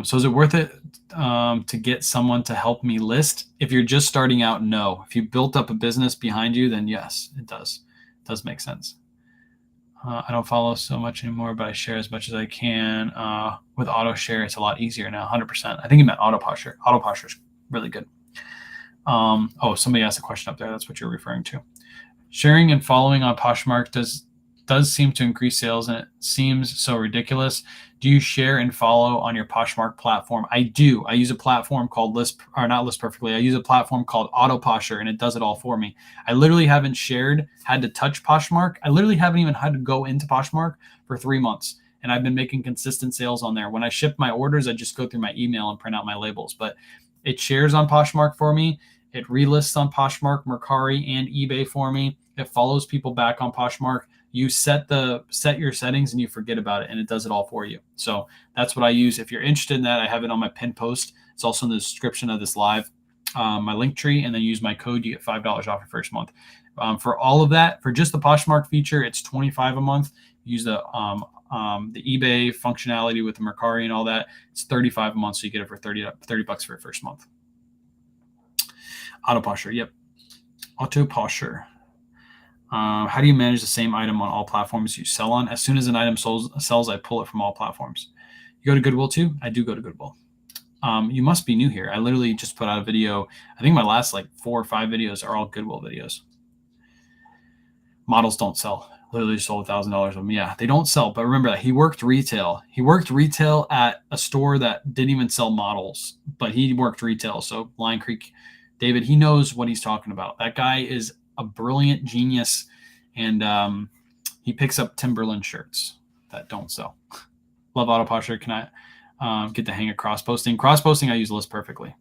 So is it worth it to get someone to help me list? If you're just starting out, no. If you built up a business behind you, then yes, it does. It does make sense. I don't follow so much anymore, but I share as much as I can. With auto share, it's a lot easier now, 100%. I think you meant auto posture. Auto posture is really good. Somebody asked a question up there. That's what you're referring to. Sharing and following on Poshmark does seem to increase sales, and it seems so ridiculous. Do you share and follow on your Poshmark platform? I do. I use a platform called not List Perfectly. I use a platform called Auto Posture, and it does it all for me. I literally haven't had to touch Poshmark. I literally haven't even had to go into Poshmark for 3 months, and I've been making consistent sales on there. When I ship my orders, I just go through my email and print out my labels, but it shares on Poshmark for me. It relists on Poshmark, Mercari, and eBay for me. It follows people back on Poshmark. You set your settings and you forget about it, and it does it all for you. So that's what I use. If you're interested in that, I have it on my pinned post. It's also in the description of this live, my link tree, and then use my code. You get $5 off your first month. For all of that, for just the Poshmark feature, it's $25 a month. Use the eBay functionality with the Mercari and all that. It's $35 a month, so you get it for $30 for your first month. Auto posture, yep. Auto posture. How do you manage the same item on all platforms you sell on? As soon as an item sells, I pull it from all platforms. You go to Goodwill too? I do go to Goodwill. You must be new here. I literally just put out a video. I think my last 4 or 5 videos are all Goodwill videos. Models don't sell. Literally sold $1,000 of them. Yeah, they don't sell. But remember that he worked retail. He worked retail at a store that didn't even sell models, but he worked retail. So Lion Creek, David, he knows what he's talking about. That guy is a brilliant genius, and he picks up Timberland shirts that don't sell. Love auto posture. Can I get the hang of cross posting? Cross posting, I use List Perfectly.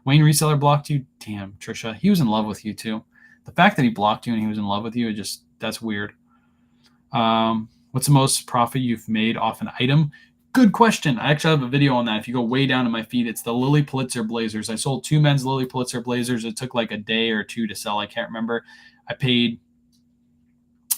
Wayne Reseller blocked you. Damn, Trisha, he was in love with you too. The fact that he blocked you and he was in love with you, that's weird. What's the most profit you've made off an item? Good question. I actually have a video on that. If you go way down in my feed, it's the Lily Pulitzer blazers. I sold 2 men's Lily Pulitzer blazers. It took a day or 2 to sell. I can't remember. I paid,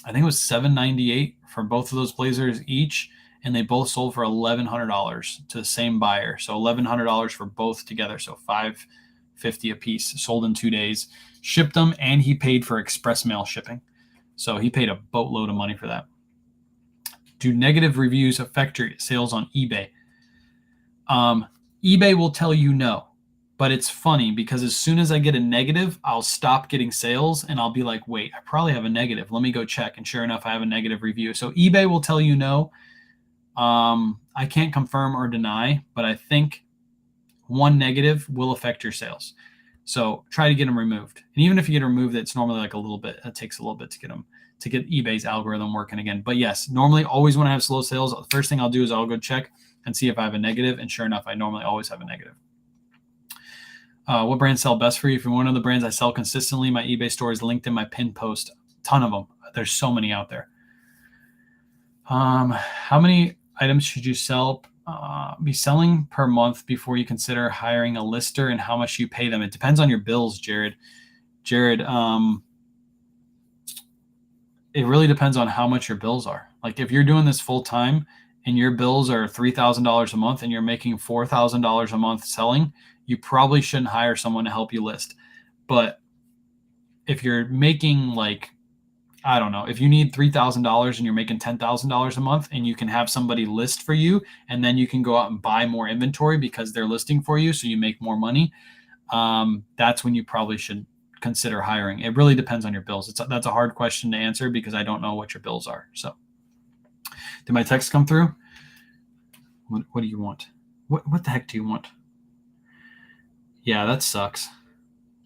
I think it was $7.98 for both of those blazers each, and they both sold for $1,100 to the same buyer. So $1,100 for both together. So $550 a piece. Sold in 2 days. Shipped them, and he paid for express mail shipping. So he paid a boatload of money for that. Do negative reviews affect your sales on eBay? eBay will tell you no, but it's funny because as soon as I get a negative, I'll stop getting sales and I'll be like, wait, I probably have a negative. Let me go check. And sure enough, I have a negative review. So eBay will tell you no. I can't confirm or deny, but I think one negative will affect your sales. So try to get them removed. And even if you get removed, it's normally a little bit. It takes a little bit to get eBay's algorithm working again. But yes, normally always when I have slow sales, the first thing I'll do is I'll go check and see if I have a negative. And sure enough, I normally always have a negative. What brands sell best for you? If you're one of the brands I sell consistently, my eBay store is linked in my pinned post. A ton of them. There's so many out there. How many items should you be selling per month before you consider hiring a lister, and how much you pay them? It depends on your bills, Jared. It really depends on how much your bills are. If you're doing this full time and your bills are $3,000 a month and you're making $4,000 a month selling, you probably shouldn't hire someone to help you list. But if you're making I don't know, if you need $3,000 and you're making $10,000 a month and you can have somebody list for you, and then you can go out and buy more inventory because they're listing for you, so you make more money, that's when you probably should consider hiring. It really depends on your bills. That's a hard question to answer because I don't know what your bills are. So did my text come through? What do you want? What the heck do you want? Yeah, that sucks.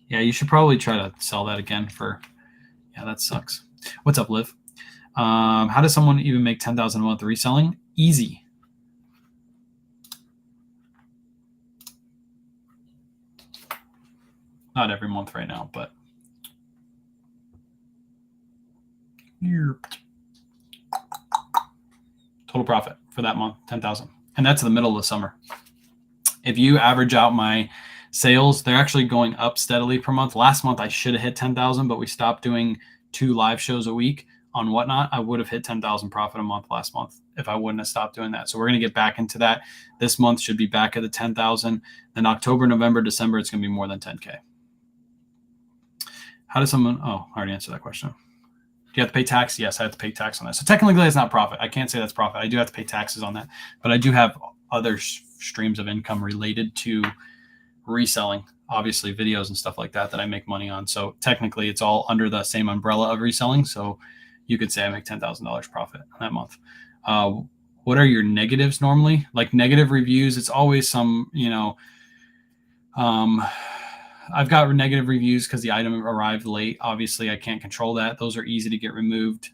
Yeah, you should probably try to sell that again yeah, that sucks. What's up, Liv? How does someone even make $10,000 a month reselling? Easy. not every month right now, but total profit for that month, 10,000. And that's in the middle of the summer. If you average out my sales, they're actually going up steadily per month. Last month I should have hit 10,000, but we stopped doing 2 live shows a week on Whatnot. I would have hit 10,000 profit a month last month if I wouldn't have stopped doing that. So we're going to get back into that. This month should be back at the 10,000. Then October, November, December, it's going to be more than 10K. How does someone, I already answered that question. Do you have to pay tax? Yes, I have to pay tax on that. So technically that's not profit. I can't say that's profit. I do have to pay taxes on that, but I do have other streams of income related to reselling, obviously videos and stuff like that I make money on. So technically it's all under the same umbrella of reselling. So you could say I make $10,000 profit that month. What are your negatives normally? Like negative reviews, it's always some, I've got negative reviews because the item arrived late. Obviously, I can't control that. Those are easy to get removed.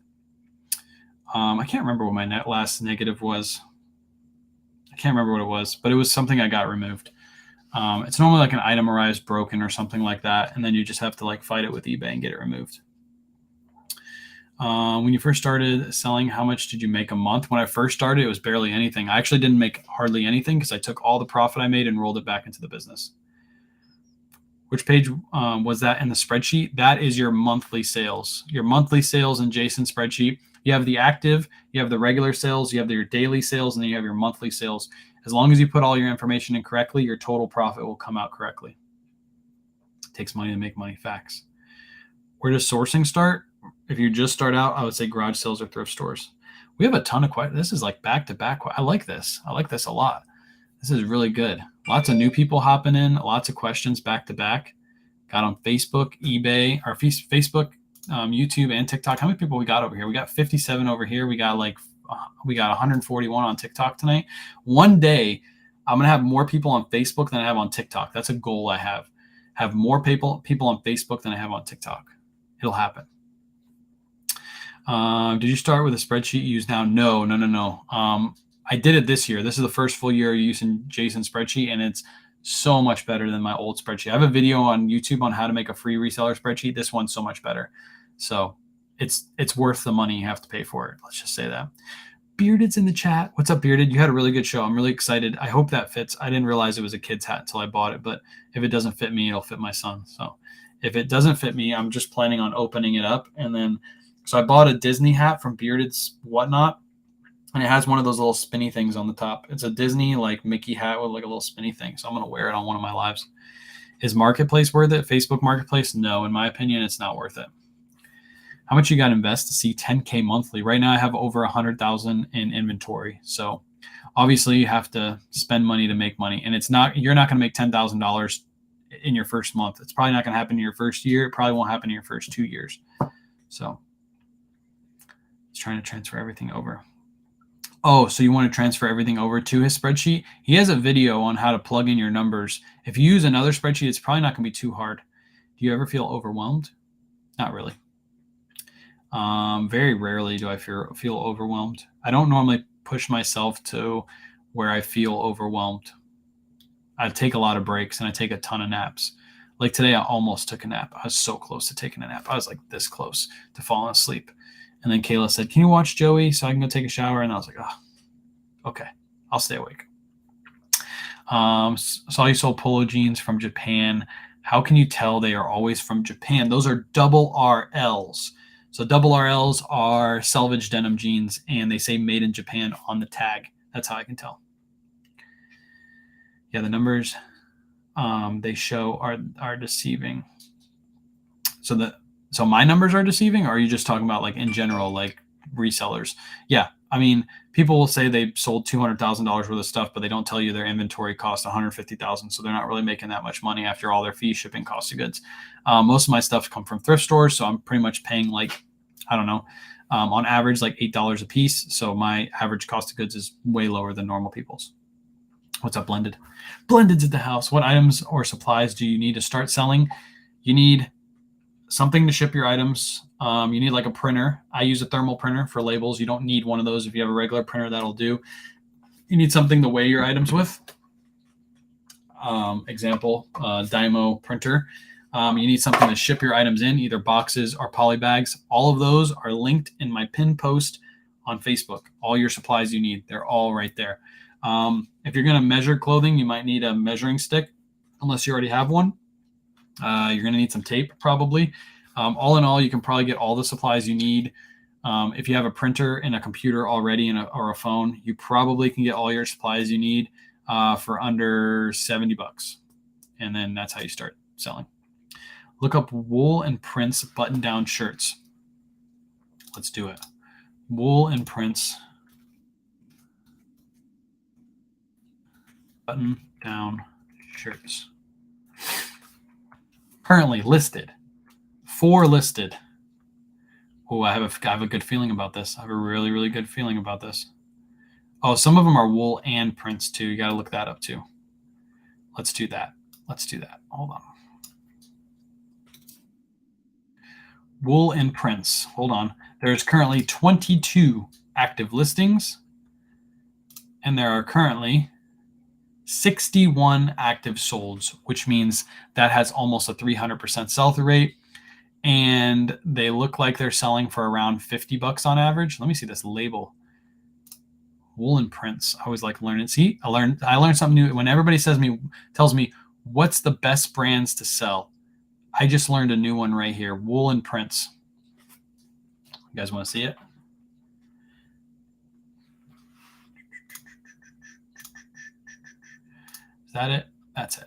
I can't remember what my last negative was. I can't remember what it was, but it was something I got removed. It's normally like an item arrives broken or something like that, and then you just have to like fight it with eBay and get it removed. When you first started selling, how much did you make a month? When I first started, it was barely anything. I actually didn't make hardly anything because I took all the profit I made and rolled it back into the business. Which page was that in the spreadsheet? That is your monthly sales. Your monthly sales in Jason's spreadsheet. You have the active, you have the regular sales, you have your daily sales, and then you have your monthly sales. As long as you put all your information in correctly, your total profit will come out correctly. It takes money to make money. Facts. Where does sourcing start? If you just start out, I would say garage sales or thrift stores. We have a ton of questions. This is like back to back. I like this. I like this a lot. This is really good. Lots of new people hopping in, lots of questions back to back. Got on Facebook, eBay, or Facebook, YouTube, and TikTok. How many people we got over here? We got 57 over here. We got 141 on TikTok tonight. One day, I'm going to have more people on Facebook than I have on TikTok. That's a goal I have. Have more people on Facebook than I have on TikTok. It'll happen. Did you start with a spreadsheet you use now? No. I did it this year. This is the first full year using Jason's spreadsheet, and it's so much better than my old spreadsheet. I have a video on YouTube on how to make a free reseller spreadsheet. This one's so much better. So it's worth the money you have to pay for it. Let's just say that. Bearded's in the chat. What's up, Bearded? You had a really good show. I'm really excited. I hope that fits. I didn't realize it was a kid's hat until I bought it, but if it doesn't fit me, it'll fit my son. So if it doesn't fit me, I'm just planning on opening it up. And then, so I bought a Disney hat from Bearded's Whatnot. And it has one of those little spinny things on the top. It's a Disney like Mickey hat with like a little spinny thing. So I'm going to wear it on one of my lives. Is Marketplace worth it? Facebook Marketplace? No, in my opinion, it's not worth it. How much you got to invest to see 10K monthly? Right now I have over 100,000 in inventory. So obviously you have to spend money to make money. And you're not going to make $10,000 in your first month. It's probably not going to happen in your first year. It probably won't happen in your first 2 years. So it's trying to transfer everything over. Oh, so you want to transfer everything over to his spreadsheet? He has a video on how to plug in your numbers. If you use another spreadsheet, it's probably not going to be too hard. Do you ever feel overwhelmed? Not really. Very rarely do I feel overwhelmed. I don't normally push myself to where I feel overwhelmed. I take a lot of breaks and I take a ton of naps. Like today, I almost took a nap. I was so close to taking a nap. I was like this close to falling asleep. And then Kayla said, can you watch Joey so I can go take a shower? And I was like, oh, okay, I'll stay awake. Saw you sold polo jeans from Japan. How can you tell they are always from Japan? Those are double RLs. So double RLs are selvage denim jeans, and they say made in Japan on the tag. That's how I can tell. Yeah, the numbers they show are deceiving. So my numbers are deceiving, or are you just talking about like in general, like resellers? Yeah. I mean, people will say they sold $200,000 worth of stuff, but they don't tell you their inventory cost $150,000. So they're not really making that much money after all their fees, shipping, cost of goods. Most of my stuff come from thrift stores. So I'm pretty much paying like, I don't know, on average, like $8 a piece. So my average cost of goods is way lower than normal people's. What's up, Blended? Blended's at the house. What items or supplies do you need to start selling? You need something to ship your items. You need like a printer. I use a thermal printer for labels. You don't need one of those. If you have a regular printer, that'll do. You need something to weigh your items with. Example, Dymo printer. You need something to ship your items in, either boxes or poly bags. All of those are linked in my pinned post on Facebook. All your supplies you need, they're all right there. If you're going to measure clothing, you might need a measuring stick, unless you already have one. You're going to need some tape, probably. All in all, you can probably get all the supplies you need. If you have a printer and a computer already or a phone, you probably can get all your supplies you need for under $70. And then that's how you start selling. Look up Woolen Prince button-down shirts. Let's do it. Woolen Prince button-down shirts. Currently listed. 4 listed. Oh, I have a good feeling about this. I have a really, really good feeling about this. Oh, some of them are wool and prints too. You got to look that up too. Let's do that. Hold on. Woolen Prince. Hold on. There's currently 22 active listings, and there are currently 61 active solds, which means that has almost a 300% sell-through rate. And they look like they're selling for around $50 on average. Let me see this label. Woolen Prince. I always like learning. See, I learned something new. When everybody tells me what's the best brands to sell, I just learned a new one right here. Woolen Prince. You guys want to see it? Is that it? That's it.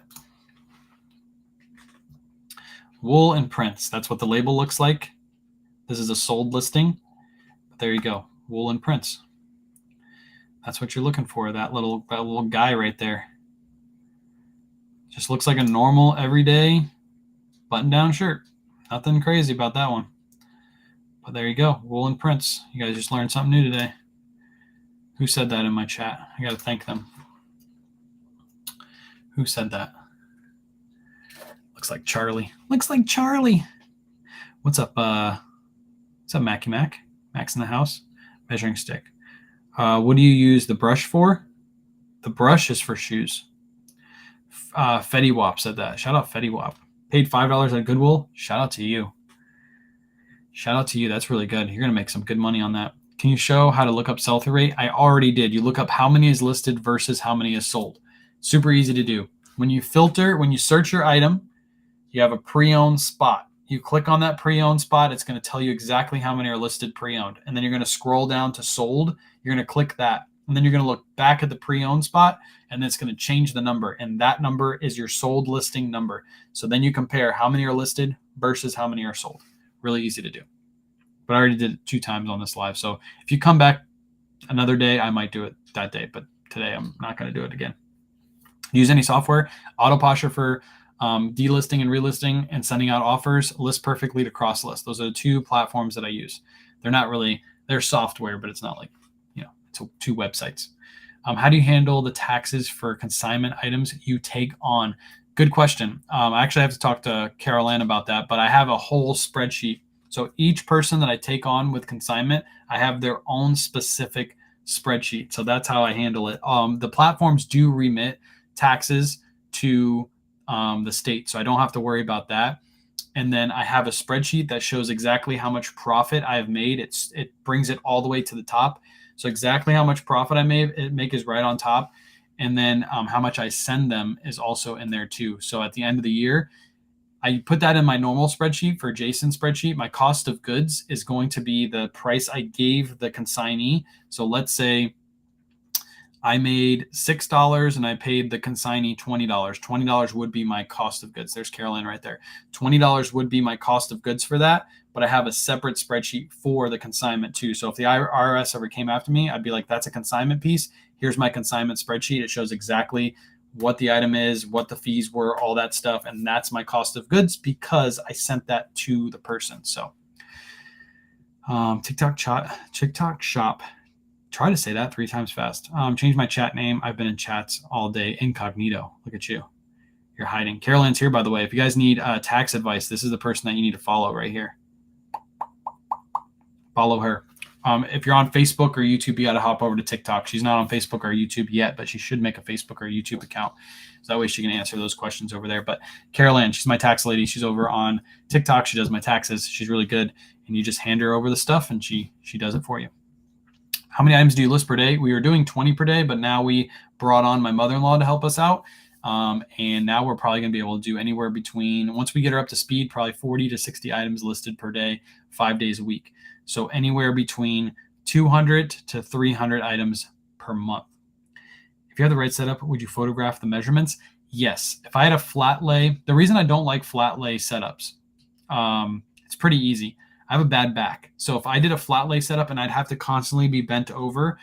Woolen Prince. That's what the label looks like. This is a sold listing. But there you go. Woolen Prince. That's what you're looking for. That little guy right there. Just looks like a normal, everyday button-down shirt. Nothing crazy about that one. But there you go. Woolen Prince. You guys just learned something new today. Who said that in my chat? I got to thank them. Who said that? Looks like Charlie. What's up, Mackie Mac? Mac's in the house. Measuring stick. What do you use the brush for? The brush is for shoes. Fetty Wap said that. Shout out Fetty Wap. Paid $5 at Goodwill. Shout out to you. That's really good. You're going to make some good money on that. Can you show how to look up sell-through rate? I already did. You look up how many is listed versus how many is sold. Super easy to do. When you search your item, you have a pre-owned spot. You click on that pre-owned spot, it's going to tell you exactly how many are listed pre-owned. And then you're going to scroll down to sold. You're going to click that. And then you're going to look back at the pre-owned spot, and then it's going to change the number. And that number is your sold listing number. So then you compare how many are listed versus how many are sold. Really easy to do. But I already did it 2 times on this live. So if you come back another day, I might do it that day. But today I'm not going to do it again. Use any software. Autoposher for delisting and relisting and sending out offers. List perfectly to cross list. Those are the 2 platforms that I use. They're software, but it's not like, it's 2 websites. How do you handle the taxes for consignment items you take on? Good question. I actually have to talk to Carol Ann about that, but I have a whole spreadsheet. So each person that I take on with consignment, I have their own specific spreadsheet. So that's how I handle it. The platforms do remit taxes to the state, so I don't have to worry about that. And then I have a spreadsheet that shows exactly how much profit I have made. It brings it all the way to the top. So exactly how much profit I make is right on top. And then how much I send them is also in there too. So at the end of the year, I put that in my normal spreadsheet. For Jason's spreadsheet, my cost of goods is going to be the price I gave the consignee. So let's say I made $6 and I paid the consignee $20. $20 would be my cost of goods. There's Caroline right there. $20 would be my cost of goods for that, but I have a separate spreadsheet for the consignment too. So if the IRS ever came after me, I'd be like, that's a consignment piece. Here's my consignment spreadsheet. It shows exactly what the item is, what the fees were, all that stuff. And that's my cost of goods because I sent that to the person. So TikTok shop. Try to say that 3 times fast. Change my chat name. I've been in chats all day. Incognito. Look at you. You're hiding. Caroline's here, by the way. If you guys need tax advice, this is the person that you need to follow right here. Follow her. If you're on Facebook or YouTube, you got to hop over to TikTok. She's not on Facebook or YouTube yet, but she should make a Facebook or YouTube account. So that way she can answer those questions over there. But Carol Ann, she's my tax lady. She's over on TikTok. She does my taxes. She's really good. And you just hand her over the stuff and she does it for you. How many items do you list per day? We were doing 20 per day, but now we brought on my mother-in-law to help us out. And now we're probably going to be able to do anywhere between, once we get her up to speed, probably 40 to 60 items listed per day, 5 days a week. So anywhere between 200 to 300 items per month. If you have the right setup, would you photograph the measurements? Yes. If I had a flat lay, the reason I don't like flat lay setups, it's pretty easy. I have a bad back. So if I did a flat lay setup and I'd have to constantly be bent over,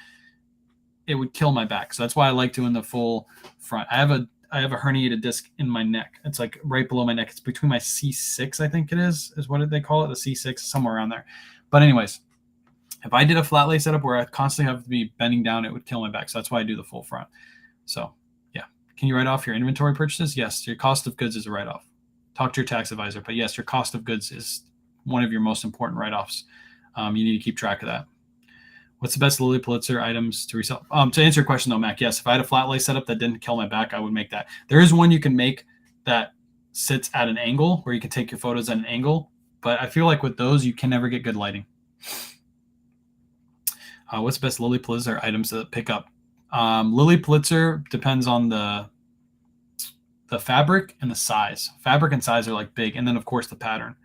it would kill my back. So that's why I like doing the full front. I have a herniated disc in my neck. It's like right below my neck. It's between my C6, I think it is what they call it, the C6, somewhere around there. But anyways, if I did a flat lay setup where I constantly have to be bending down, it would kill my back. So that's why I do the full front. So yeah. Can you write off your inventory purchases? Yes. Your cost of goods is a write-off. Talk to your tax advisor. But yes, your cost of goods is one of your most important write-offs. You need to keep track of that. What's the best Lilly Pulitzer items to resell? To answer your question though, Mac, yes, if I had a flat lay setup that didn't kill my back, I would make that. There is one you can make that sits at an angle where you can take your photos at an angle, but I feel like with those, you can never get good lighting. What's the best Lilly Pulitzer items to pick up? Lilly Pulitzer depends on the fabric and the size. Fabric and size are like big, and then of course the pattern.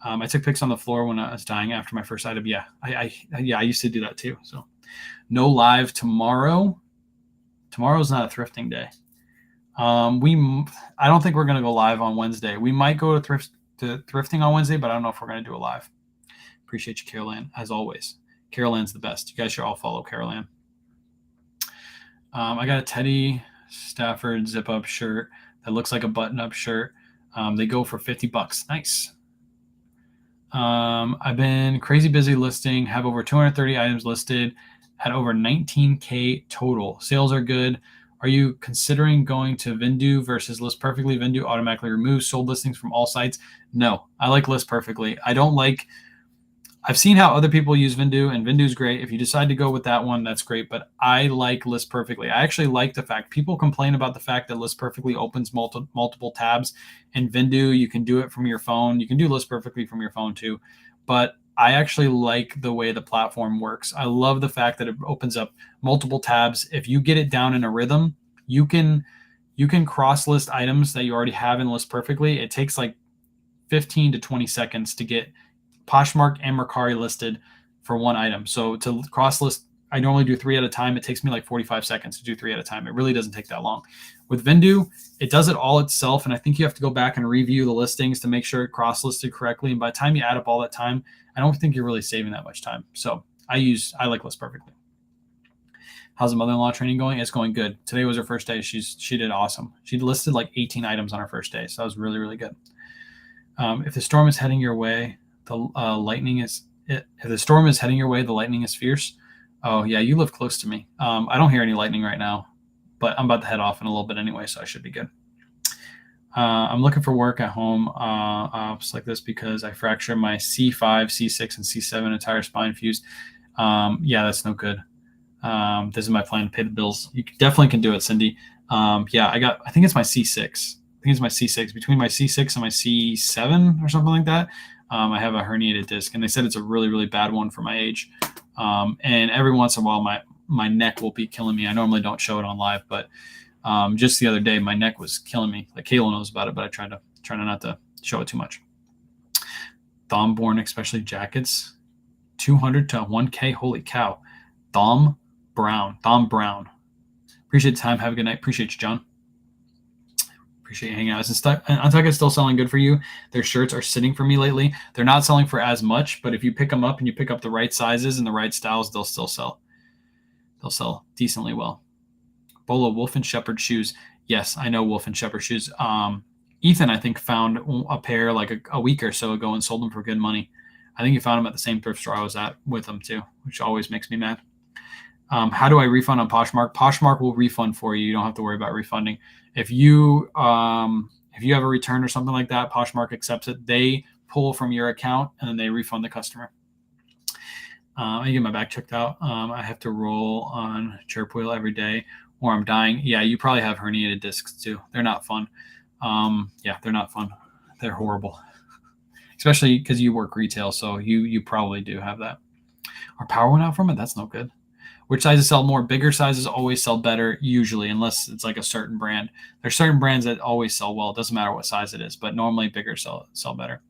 I took pics on the floor when I was dying after my first item. Yeah, I used to do that too. So no live tomorrow. Tomorrow's not a thrifting day. I don't think we're going to go live on Wednesday. We might go to thrifting on Wednesday, but I don't know if we're going to do a live. Appreciate you, Carol Ann, as always. Carol Ann's the best. You guys should all follow Carol Ann. I got a Teddy Stafford zip-up shirt that looks like a button-up shirt. They go for $50. Nice. I've been crazy busy listing, have over 230 items listed at over 19K total. Sales are good. Are you considering going to Vindu versus List Perfectly? Vindu automatically removes sold listings from all sites. No, I like List Perfectly. I've seen how other people use Vindu, and Vindu's great. If you decide to go with that one, that's great. But I like List Perfectly. I actually like the fact people complain about the fact that List Perfectly opens multiple tabs. In Vindu, you can do it from your phone. You can do List Perfectly from your phone too. But I actually like the way the platform works. I love the fact that it opens up multiple tabs. If you get it down in a rhythm, you can cross list items that you already have in List Perfectly. It takes like 15 to 20 seconds to get Poshmark and Mercari listed for one item. So to cross list, I normally do 3 at a time. It takes me like 45 seconds to do 3 at a time. It really doesn't take that long. With Vindu, it does it all itself. And I think you have to go back and review the listings to make sure it cross listed correctly. And by the time you add up all that time, I don't think you're really saving that much time. So I like List Perfectly. How's the mother-in-law training going? It's going good. Today was her first day. She did awesome. She listed like 18 items on her first day. So that was really, really good. If the storm is heading your way, the lightning is it. If the storm is heading your way, the lightning is fierce. Oh yeah, you live close to me. I don't hear any lightning right now, but I'm about to head off in a little bit anyway, so I should be good. I'm looking for work at home ops like this because I fractured my C5, C6, and C7 entire spine fused. Yeah, that's no good. This is my plan to pay the bills. You definitely can do it, Cindy. Yeah, I think it's my C6. I think it's my C6. Between my C6 and my C7 or something like that, I have a herniated disc, and they said it's a really, really bad one for my age. And every once in a while, my neck will be killing me. I normally don't show it on live, but just the other day, my neck was killing me. Like Kayla knows about it, but I try not to show it too much. Thomborn, especially jackets, 200 to 1K. Holy cow. Thom Brown. Appreciate the time. Have a good night. Appreciate you, John. Appreciate you hanging out. Untuck is still selling good for you. Their shirts are sitting for me lately. They're not selling for as much, but if you pick them up and you pick up the right sizes and the right styles, they'll still sell. They'll sell decently well. Bolo, Wolf and Shepherd shoes. Yes, I know Wolf and Shepherd shoes. Ethan, I think, found a pair like a week or so ago and sold them for good money. I think he found them at the same thrift store I was at with them too, which always makes me mad. How do I refund on Poshmark? Poshmark will refund for you. You don't have to worry about refunding. If you have a return or something like that, Poshmark accepts it. They pull from your account and then they refund the customer. I get my back checked out. I have to roll on chirp wheel every day or I'm dying. Yeah, you probably have herniated discs too. They're not fun. Yeah, they're not fun. They're horrible, especially because you work retail, so you probably do have that. Our power went out from it. That's no good. Which sizes sell more? Bigger sizes always sell better, usually, unless it's like a certain brand. There's certain brands that always sell well. It doesn't matter what size it is, but normally bigger sell better.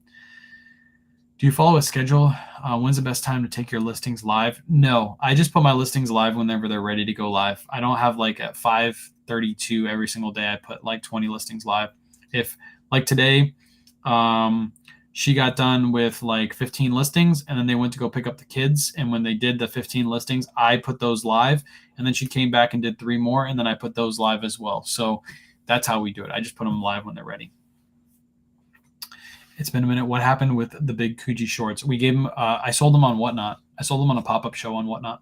Do you follow a schedule? When's the best time to take your listings live? No, I just put my listings live whenever they're ready to go live. I don't have like at 5:32 every single day. I put like 20 listings live. If like today, she got done with like 15 listings and then they went to go pick up the kids. And when they did the 15 listings, I put those live and then she came back and did 3 more. And then I put those live as well. So that's how we do it. I just put them live when they're ready. It's been a minute. What happened with the big Coogee shorts? We gave them, I sold them on Whatnot. I sold them on a pop-up show on Whatnot.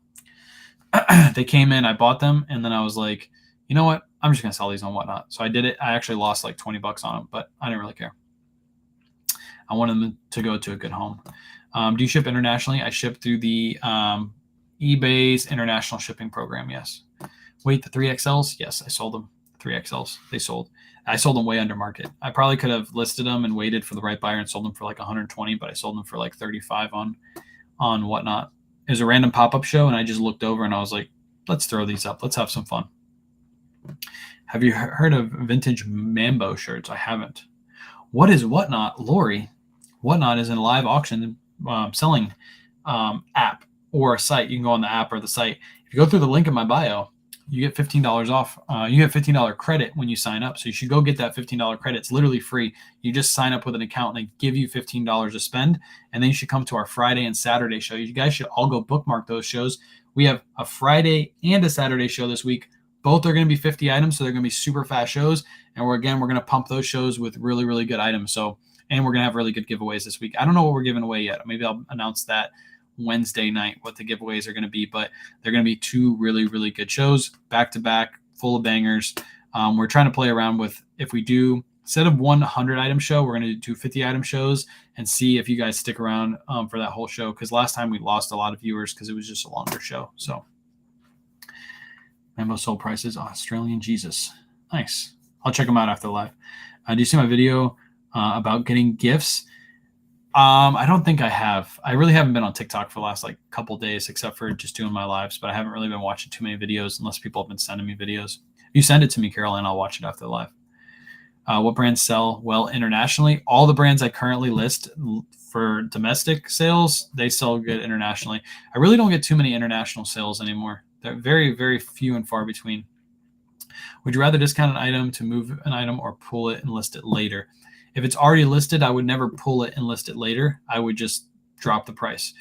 They came in, I bought them. And then I was like, you know what? I'm just going to sell these on Whatnot. So I did it. I actually lost like $20 on them, but I didn't really care. I wanted them to go to a good home. Do you ship internationally? I ship through the eBay's international shipping program. Yes. Wait, the 3XLs? Yes, I sold them. 3XLs. They sold. I sold them way under market. I probably could have listed them and waited for the right buyer and sold them for like 120, but I sold them for like 35 on Whatnot. It was a random pop-up show, and I just looked over and I was like, let's throw these up. Let's have some fun. Have you heard of vintage Mambo shirts? I haven't. What is Whatnot, Lori? Whatnot is a live auction selling app or a site. You can go on the app or the site. If you go through the link in my bio, you get $15 off. You get $15 credit when you sign up. So you should go get that $15 credit. It's literally free. You just sign up with an account and they give you $15 to spend. And then you should come to our Friday and Saturday show. You guys should all go bookmark those shows. We have a Friday and a Saturday show this week. Both are going to be 50 items. So they're going to be super fast shows. And we're going to pump those shows with really, really good items. So, and we're going to have really good giveaways this week. I don't know what we're giving away yet. Maybe I'll announce that Wednesday night, what the giveaways are going to be, but they're going to be 2 really, really good shows back to back, full of bangers. We're trying to play around with, if we do, instead of 100 item show, we're going to do 50 item shows and see if you guys stick around for that whole show. Cause last time we lost a lot of viewers cause it was just a longer show. So Mambo sold prices, Australian Jesus. Nice. I'll check them out after the live. Do you see my video about getting gifts? I don't think I have. I really haven't been on TikTok for the last like couple days, except for just doing my lives, but I haven't really been watching too many videos unless people have been sending me videos. You send it to me, Caroline, I'll watch it after the live. What brands sell well internationally? All the brands I currently list for domestic sales, they sell good internationally. I really don't get too many international sales anymore. They're very, very few and far between. Would you rather discount an item to move an item or pull it and list it later? If it's already listed, I would never pull it and list it later. I would just drop the price.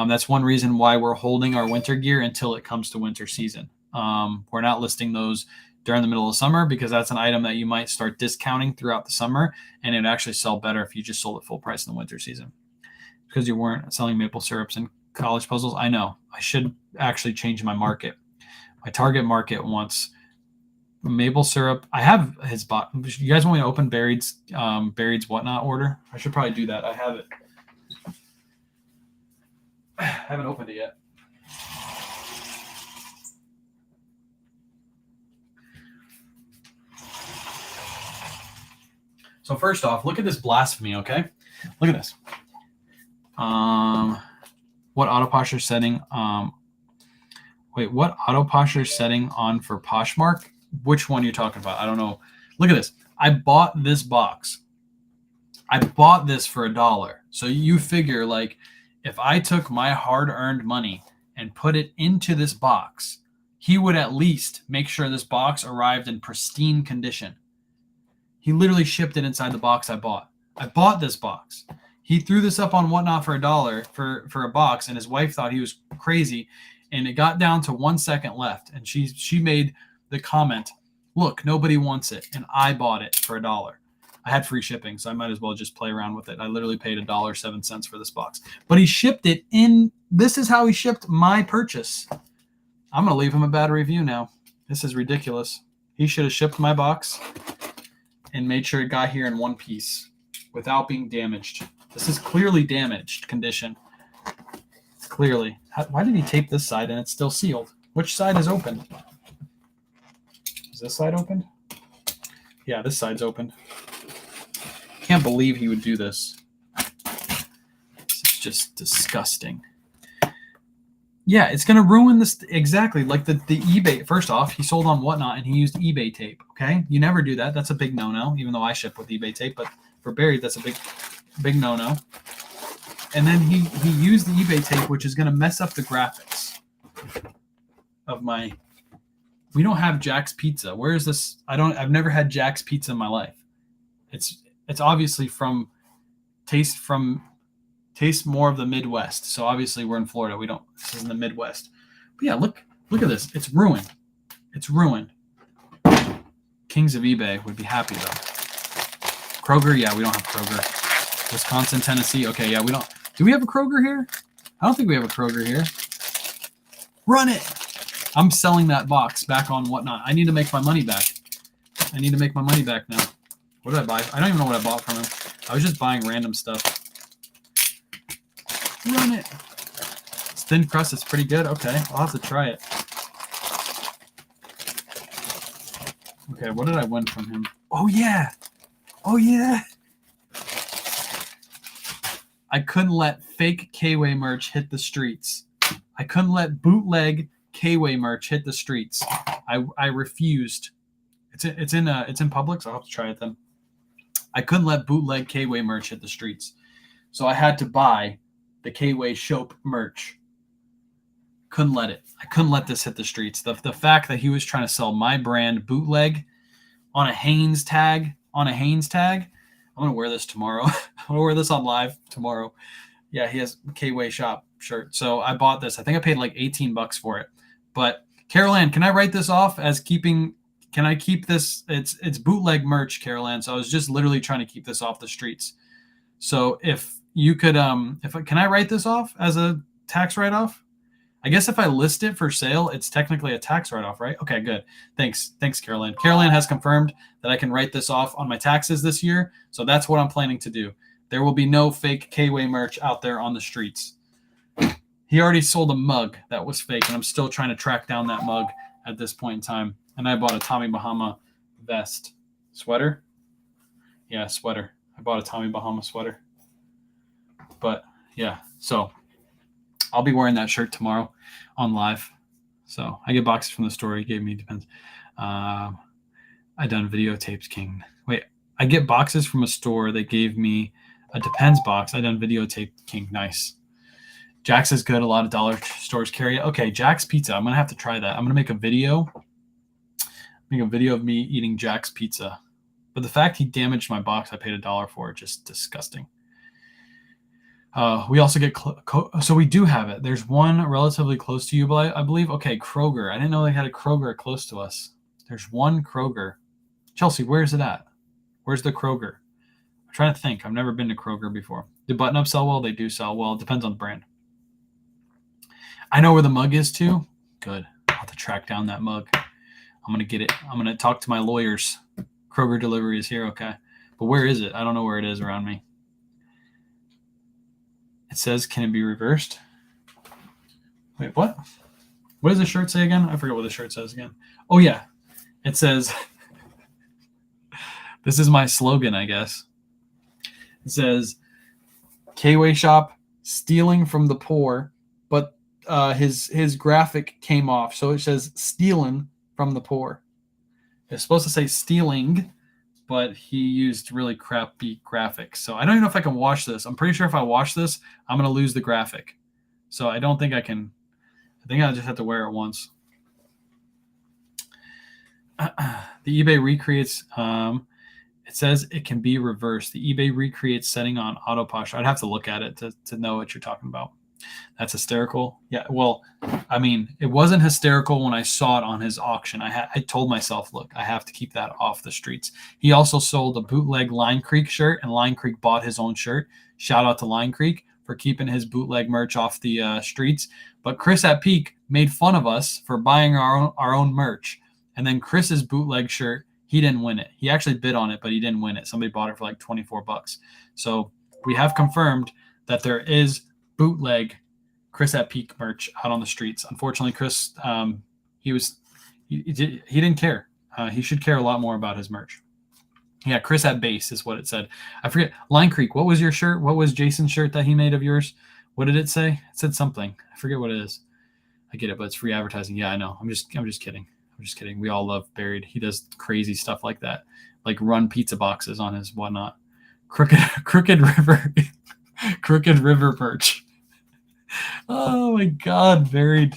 That's one reason why we're holding our winter gear until it comes to winter season. We're not listing those during the middle of summer because that's an item that you might start discounting throughout the summer, and it'd actually sell better if you just sold it full price in the winter season. Because you weren't selling maple syrups and college puzzles. I know. I should actually change my market. My target market wants maple syrup. I have his bot. You guys want me to open Buried's Whatnot order? I should probably do that. I have it. I haven't opened it yet. So first off, look at this blasphemy, okay? Look at this. What auto posture setting? What auto posture setting on for Poshmark? Which one you're talking about? I don't know. Look at this. I bought this box. I bought this for $1. So you figure, like, if I took my hard-earned money and put it into this box, he would at least make sure this box arrived in pristine condition. He literally shipped it inside the box I bought. I bought this box. He threw this up on Whatnot for $1 for a box, and his wife thought he was crazy, and it got down to 1 second left, and she made the comment, look, nobody wants it, and I bought it for $1. I had free shipping, so I might as well just play around with it. I literally paid $1.07 for this box. But he shipped it in, this is how he shipped my purchase. I'm going to leave him a bad review now. This is ridiculous. He should have shipped my box and made sure it got here in one piece without being damaged. This is clearly damaged condition. It's Clearly. Why did he tape this side and it's still sealed? Which side is open? Is this side open? Yeah, this side's open. Can't believe he would do this. This is just disgusting. Yeah, it's going to ruin this. Exactly. Like the eBay. First off, he sold on Whatnot and he used eBay tape. Okay. You never do that. That's a big no-no, even though I ship with eBay tape. But for Barry, that's a big no-no. And then he used the eBay tape, which is going to mess up the graphics of my. We don't have Jack's Pizza. Where is this? I've never had Jack's Pizza in my life. It's obviously from Taste more of the Midwest. So obviously we're in Florida. This is in the Midwest. But yeah, look at this. It's ruined. It's ruined. Kings of eBay would be happy though. Kroger, yeah, we don't have Kroger. Wisconsin, Tennessee, okay, yeah, we don't. Do we have a Kroger here? I don't think we have a Kroger here. Run it. I'm selling that box back on Whatnot. I need to make my money back. I need to make my money back now. What did I buy? I don't even know what I bought from him. I was just buying random stuff. Run it. It's thin crust. It's pretty good. Okay, I'll have to try it. Okay, what did I win from him? Oh, yeah. Oh, yeah. I couldn't let fake K-Way merch hit the streets. I couldn't let bootleg K-Way merch hit the streets. I refused. It's in Publix. So I'll have to try it then. I couldn't let bootleg K-Way merch hit the streets. So I had to buy the K-Way Shope merch. Couldn't let it. I couldn't let this hit the streets. The fact that he was trying to sell my brand bootleg on a Hanes tag. I'm going to wear this tomorrow. I'm going to wear this on live tomorrow. Yeah, he has K-Way Shop shirt. So I bought this. I think I paid like $18 for it. But Carol Ann, can I write this off as keeping... Can I keep this? It's bootleg merch, Carol Ann. So I was just literally trying to keep this off the streets. So if you could, can I write this off as a tax write-off? I guess if I list it for sale, it's technically a tax write-off, right? Okay, good. Thanks, Carol Ann. Carol Ann has confirmed that I can write this off on my taxes this year. So that's what I'm planning to do. There will be no fake K-Way merch out there on the streets. He already sold a mug that was fake, and I'm still trying to track down that mug at this point in time. And I bought a Tommy Bahama vest. Sweater? Yeah, sweater. I bought a Tommy Bahama sweater. But, yeah. So, I'll be wearing that shirt tomorrow on live. So, I get boxes from the store. He gave me, depends. I done videotapes king. Wait, I get boxes from a store. They gave me a Depends box. I done videotape king. Nice. Jack's is good. A lot of dollar stores carry it. Okay, Jack's Pizza. I'm going to have to try that. I'm going to make a video. Make a video of me eating Jack's Pizza. But the fact he damaged my box I paid $1 for, just disgusting. We also get... so we do have it. There's one relatively close to you, I believe. Okay, Kroger. I didn't know they had a Kroger close to us. There's one Kroger. Chelsea, where's it at? Where's the Kroger? I'm trying to think. I've never been to Kroger before. Do button-ups sell well? They do sell well. It depends on the brand. I know where the mug is, too. Good. I'll have to track down that mug. I'm going to get it. I'm going to talk to my lawyers. Kroger delivery is here. Okay. But where is it? I don't know where it is around me. It says, can it be reversed? Wait, what? What does the shirt say again? I forget what the shirt says again. Oh, yeah. It says, this is my slogan, I guess. It says, K-Way Shop, stealing from the poor, but his graphic came off. So it says, stealing from the poor. It's supposed to say stealing, but he used really crappy graphics. So I don't even know if I can wash this. I'm pretty sure if I wash this, I'm going to lose the graphic. So I don't think I can. I think I just have to wear it once. The eBay recreates, it says it can be reversed. The eBay recreates setting on auto posture. I'd have to look at it to know what you're talking about. That's hysterical. Yeah, well, I mean, it wasn't hysterical when I saw it on his auction. I told myself, look, I have to keep that off the streets. He also sold a bootleg Line Creek shirt, and Line Creek bought his own shirt. Shout out to Line Creek for keeping his bootleg merch off the streets. But Chris at Peak made fun of us for buying our own merch. And then Chris's bootleg shirt, he didn't win it. He actually bid on it, but he didn't win it. Somebody bought it for like $24. So we have confirmed that there is bootleg Chris at Peak merch out on the streets. Unfortunately, Chris, he didn't care. He should care a lot more about his merch. Yeah, Chris at Base is what it said. I forget. Line Creek, what was your shirt? What was Jason's shirt that he made of yours? What did it say? It said something. I forget what it is. I get it, but it's free advertising. Yeah, I know. I'm just kidding. I'm just kidding. We all love Buried. He does crazy stuff like that, like run pizza boxes on his whatnot. Crooked River, Crooked River merch. Oh my God, Buried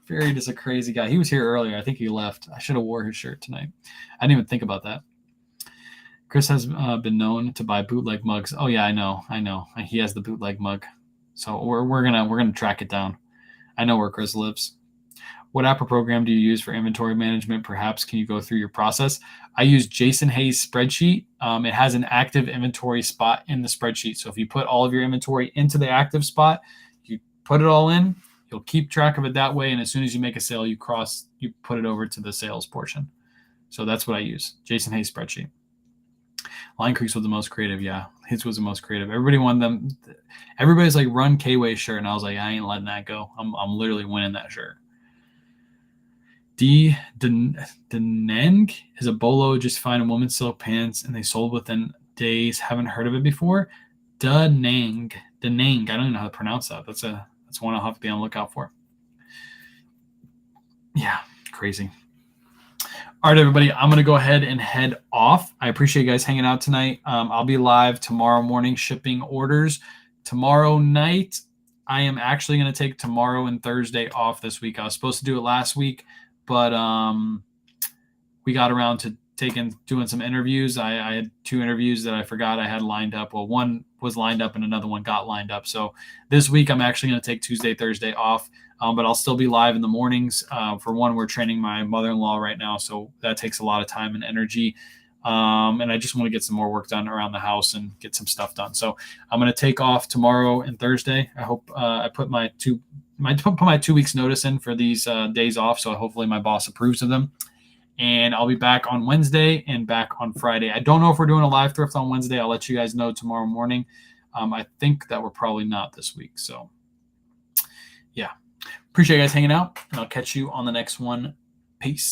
is a crazy guy. He was here earlier. I think he left. I should have wore his shirt tonight. I didn't even think about that. Chris has been known to buy bootleg mugs. Oh yeah, I know. He has the bootleg mug, so we're gonna track it down. I know where Chris lives. What app or program do you use for inventory management? Perhaps can you go through your process? I use Jason Hayes spreadsheet. It has an active inventory spot in the spreadsheet. So if you put all of your inventory into the active spot, you put it all in, you'll keep track of it that way. And as soon as you make a sale, you put it over to the sales portion. So that's what I use. Jason Hayes spreadsheet. Line Creeks was the most creative. Yeah, his was the most creative. Everybody wanted them. Everybody's like, run K-Way shirt. And I was like, I ain't letting that go. I'm literally winning that shirt. Deneng is a bolo, just find a woman's silk pants and they sold within days. Haven't heard of it before. Deneng. I don't even know how to pronounce that. That's one I'll have to be on the lookout for. Yeah, crazy. All right, everybody, I'm going to go ahead and head off. I appreciate you guys hanging out tonight. I'll be live tomorrow morning shipping orders. Tomorrow night, I am actually going to take tomorrow and Thursday off this week. I was supposed to do it last week, but we got around to doing some interviews. I had 2 interviews that I forgot I had lined up. Well, one was lined up and another one got lined up. So this week I'm actually going to take Tuesday, Thursday off, but I'll still be live in the mornings. For one, we're training my mother-in-law right now, so that takes a lot of time and energy. And I just want to get some more work done around the house and get some stuff done. So I'm going to take off tomorrow and Thursday. I hope I put my 2 weeks notice in for these days off. So hopefully my boss approves of them. And I'll be back on Wednesday and back on Friday. I don't know if we're doing a live thrift on Wednesday. I'll let you guys know tomorrow morning. I think that we're probably not this week. So yeah, appreciate you guys hanging out, and I'll catch you on the next one. Peace.